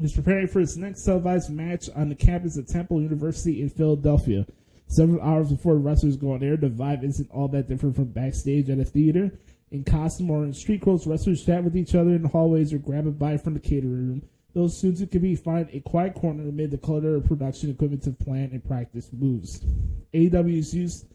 is preparing for its next televised match on the campus of Temple University in Philadelphia. Several hours before the wrestlers go on air, the vibe isn't all that different from backstage at a theater. In costume or in street clothes, wrestlers chat with each other in the hallways or grab a bite from the catering room. Those students who can be find a quiet corner amid the clutter of production equipment to plan and practice moves. AEW is used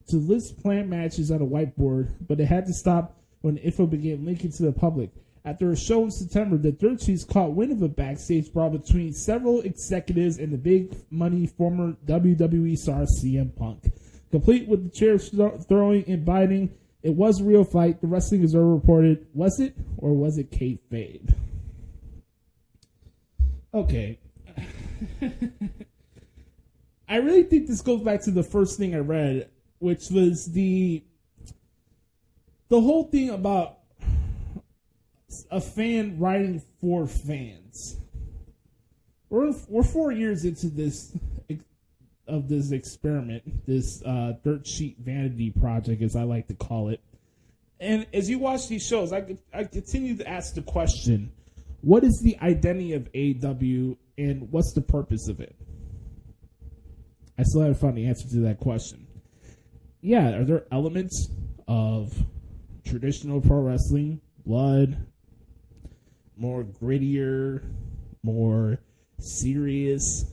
to list planned matches on a whiteboard, but it had to stop when the info began leaking to the public. After a show in September, the Dirt Sheets caught wind of a backstage brawl between several executives and the big money former WWE star CM Punk. Complete with the chairs throwing and biting, it was a real fight. The Wrestling Observer reported, was it, or was it kayfabe? Okay. I really think this goes back to the first thing I read, which was the whole thing about a fan writing for fans. We're 4 years into this experiment, this dirt sheet vanity project, as I like to call it. And as you watch these shows, I continue to ask the question, what is the identity of AEW and what's the purpose of it? I still haven't found the answer to that question. Yeah, are there elements of traditional pro wrestling, blood, more grittier, more serious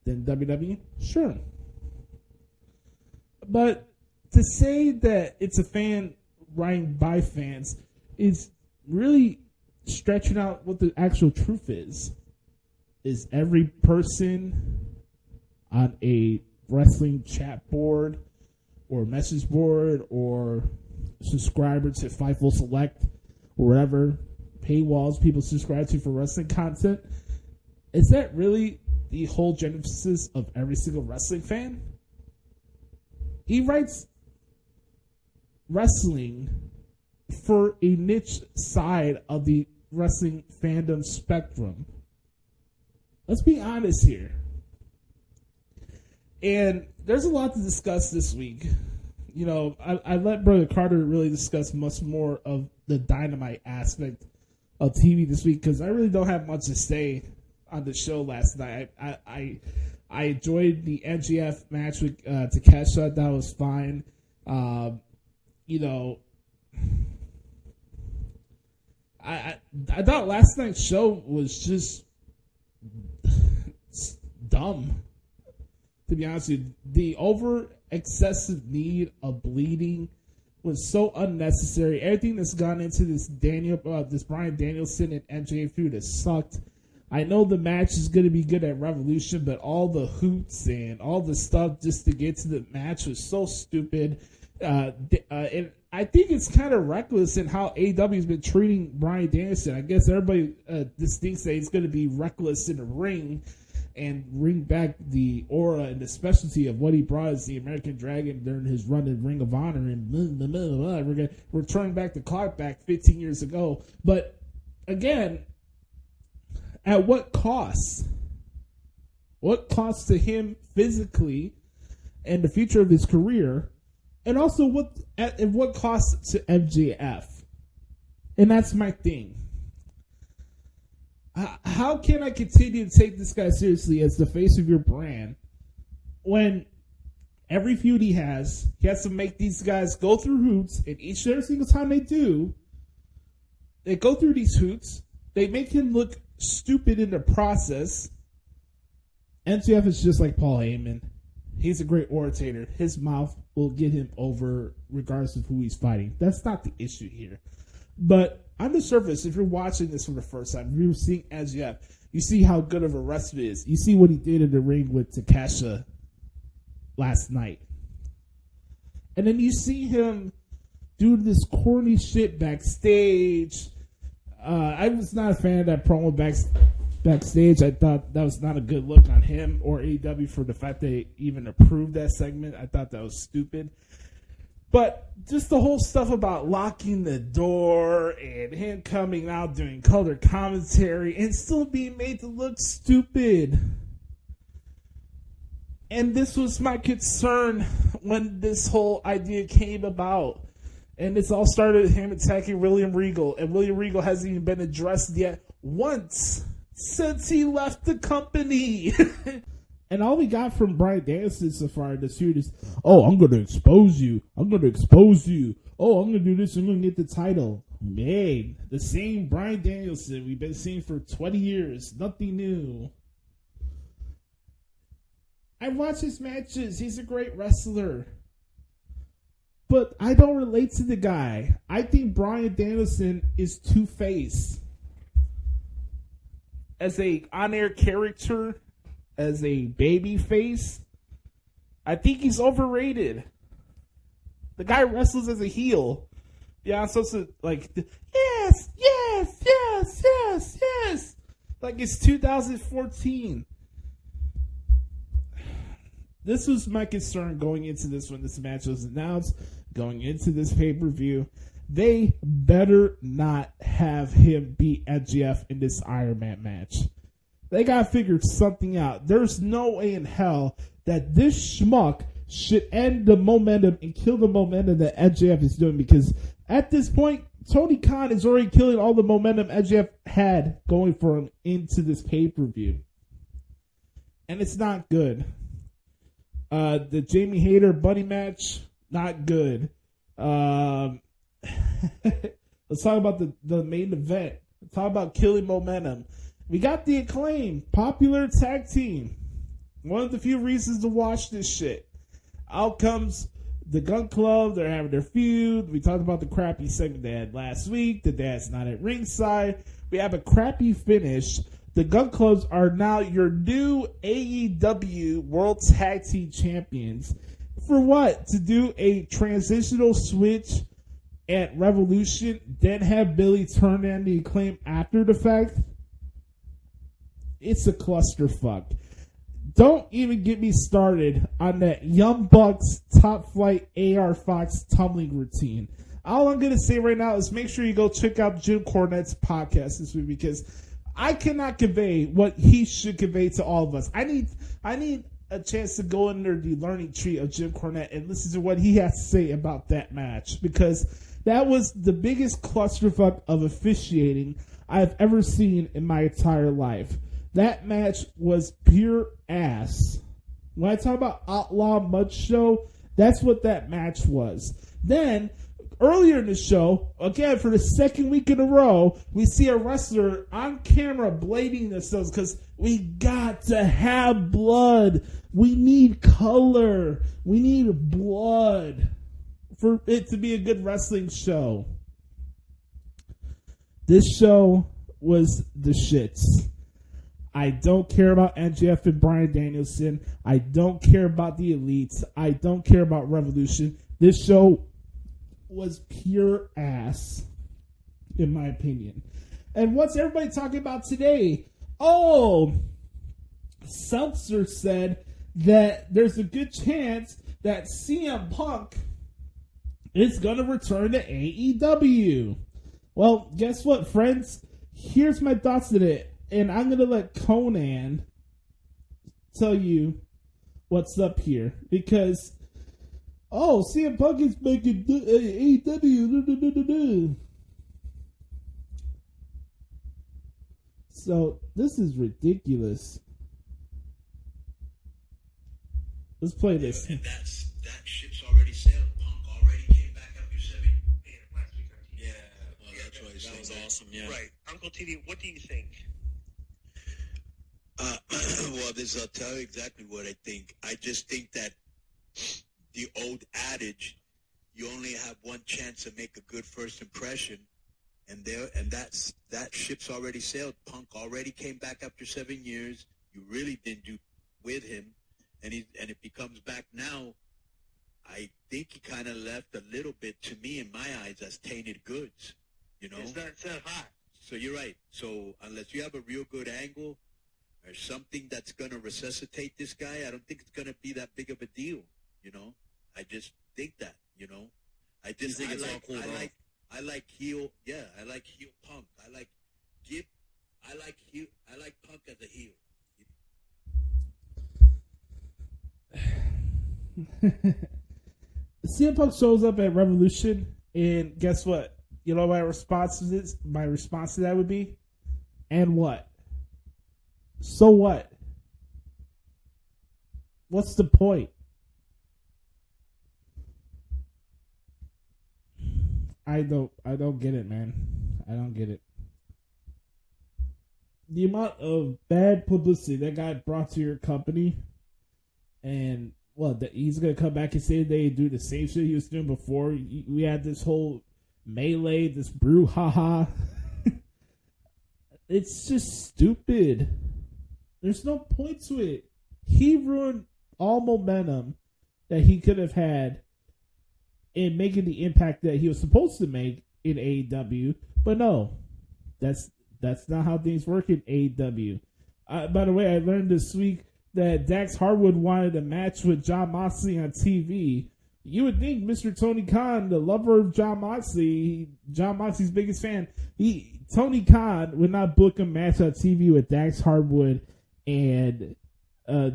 than WWE? Sure. But to say that it's a fan writing by fans is really stretching out what the actual truth is. Is every person on a wrestling chat board or message board or subscriber to Fightful Select or whatever paywalls people subscribe to for wrestling content, is that really the whole genesis of every single wrestling fan? He writes wrestling for a niche side of the wrestling fandom spectrum. Let's be honest here. And there's a lot to discuss this week. You know, I let Brother Carter really discuss much more of the Dynamite aspect of TV this week because I really don't have much to say on the show last night. I enjoyed the MGF match with Takeshita. That was fine. You know, I thought last night's show was just dumb. To be honest with you, the excessive need of bleeding was so unnecessary. Everything that's gone into this Bryan Danielson and MJF feud has sucked. I know the match is going to be good at Revolution, but all the hoots and all the stuff just to get to the match was so stupid. And I think it's kind of reckless in how AEW has been treating Bryan Danielson. I guess everybody just thinks that he's going to be reckless in the ring and bring back the aura and the specialty of what he brought as the American Dragon during his run in Ring of Honor. And blah, blah, blah, blah. We're turning back the clock back 15 years ago. But again, at what cost? what costs to him physically and the future of his career, and also what costs to MJF. And that's my thing. How can I continue to take this guy seriously as the face of your brand when every feud he has to make these guys go through hoops, and each and every single time they do, they go through these hoops, they make him look stupid in the process. MJF is just like Paul Heyman. He's a great orator. His mouth will get him over regardless of who he's fighting. That's not the issue here. But on the surface, if you're watching this for the first time, if you're seeing MJF, you see how good of a wrestler he is. You see what he did in the ring with Takasha last night. And then you see him do this corny shit backstage. I was not a fan of that promo backstage. I thought that was not a good look on him or AEW for the fact they even approved that segment. I thought that was stupid. But just the whole stuff about locking the door and him coming out doing color commentary and still being made to look stupid. And this was my concern when this whole idea came about. And this all started with him attacking William Regal. And William Regal hasn't even been addressed yet once since he left the company. And all we got from Bryan Danielson so far in this feud is, oh, I'm going to expose you. I'm going to expose you. Oh, I'm going to do this. I'm going to get the title. Man, the same Bryan Danielson we've been seeing for 20 years. Nothing new. I watch his matches. He's a great wrestler. But I don't relate to the guy. I think Bryan Danielson is two-faced. As a on-air character, as a baby face, I think he's overrated. The guy wrestles as a heel. Yeah, I'm supposed to, like, yes, yes, yes, yes, yes. Like it's 2014. This was my concern going into this when this match was announced, going into this pay-per-view. They better not have him beat MJF in this Iron Man match. They got to figure something out. There's no way in hell that this schmuck should end the momentum and kill the momentum that MJF is doing, because at this point, Tony Khan is already killing all the momentum MJF had going for him into this pay-per-view. And it's not good. The Jamie Hayter Buddy match, not good. Let's talk about the main event. Let's talk about killing momentum. We got the Acclaim, popular tag team. One of the few reasons to watch this shit. Out comes the Gun Club. They're having their feud. We talked about the crappy segment they had last week. The Dad's not at ringside. We have a crappy finish. The Gun Clubs are now your new AEW World Tag Team Champions. For what? To do a transitional switch at Revolution, then have Billy turn in the Acclaim after the fact? It's a clusterfuck. Don't even get me started on that Young Bucks Top Flight AR Fox tumbling routine. All I'm going to say right now is make sure you go check out Jim Cornette's podcast this week, because I cannot convey what he should convey to all of us. I need a chance to go under the learning tree of Jim Cornette and listen to what he has to say about that match, because that was the biggest clusterfuck of officiating I've ever seen in my entire life. That match was pure ass. When I talk about Outlaw Mud Show, that's what that match was. Then, earlier in the show, again, for the second week in a row, we see a wrestler on camera blading themselves because we got to have blood. We need color. We need blood for it to be a good wrestling show. This show was the shits. I don't care about MJF and Bryan Danielson. I don't care about the Elites. I don't care about Revolution. This show was pure ass, in my opinion. And what's everybody talking about today? Oh, Seltzer said that there's a good chance that CM Punk is going to return to AEW. Well, guess what, friends? Here's my thoughts on it. And I'm going to let Conan tell you what's up here because CM Punk is making AEW. So this is ridiculous. Let's play this. And that ship's already sailed. Punk already came back after 7. Last week. Yeah, well, that's what that was awesome. Yeah, right. Uncle TV, what do you think? Well, I'll tell you exactly what I think. I just think that the old adage, you only have one chance to make a good first impression, and that ship's already sailed. Punk already came back after 7 years. You really didn't do with him, and it becomes back now. I think he kind of left a little bit, to me, in my eyes, as tainted goods. It's not so hot. So you're right. So unless you have a real good angle or something that's going to resuscitate this guy, I don't think it's going to be that big of a deal. I just think that. I just think it's all cool. I like heel. Yeah, I like heel Punk. I like Punk as a heel. CM Punk shows up at Revolution, and guess what? You know what my response is? My response to that would be, and what? So what? What's the point? I don't get it, man. I don't get it. The amount of bad publicity that got brought to your company, and he's gonna come back and say they do the same shit he was doing before. We had this whole melee, this brouhaha. It's just stupid. There's no point to it. He ruined all momentum that he could have had in making the impact that he was supposed to make in AEW. But no, that's not how things work in AEW. By the way, I learned this week that Dax Harwood wanted a match with Jon Moxley on TV. You would think Mr. Tony Khan, the lover of Jon Moxley's biggest fan, Tony Khan would not book a match on TV with Dax Harwood and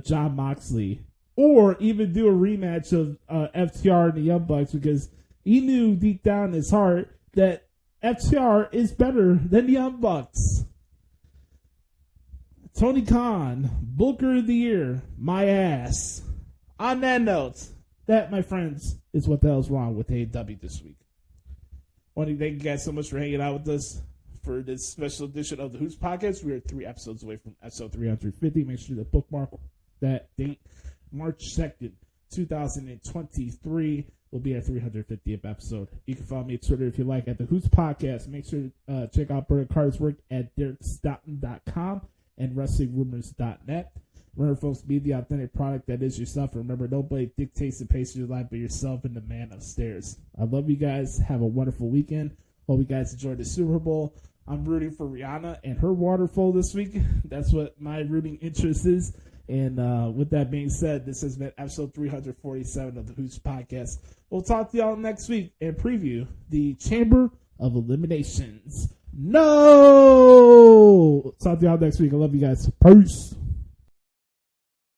Jon Moxley, or even do a rematch of FTR and the Young Bucks, because he knew deep down in his heart that FTR is better than the Young Bucks. Tony Khan, Booker of the Year, my ass. On that note, that, my friends, is what the hell's wrong with AEW this week. I want to thank you guys so much for hanging out with us for this special edition of the Hoots Podcast. We are 3 episodes away from episode 350. Make sure to bookmark that date. March 2nd, 2023 will be our 350th episode. You can follow me on Twitter if you like at the Hoots Podcast. Make sure to check out Brother Carter's work at DerekStoughton.com and WrestlingRumors.net. Remember, folks, be the authentic product that is yourself. Remember, nobody dictates the pace of your life but yourself and the man upstairs. I love you guys. Have a wonderful weekend. Hope you guys enjoyed the Super Bowl. I'm rooting for Rihanna and her waterfall this week. That's what my rooting interest is. And with that being said, this has been episode 347 of the Hoots Podcast. We'll talk to y'all next week and preview the Chamber of Eliminations. No! Talk to y'all next week. I love you guys. Peace.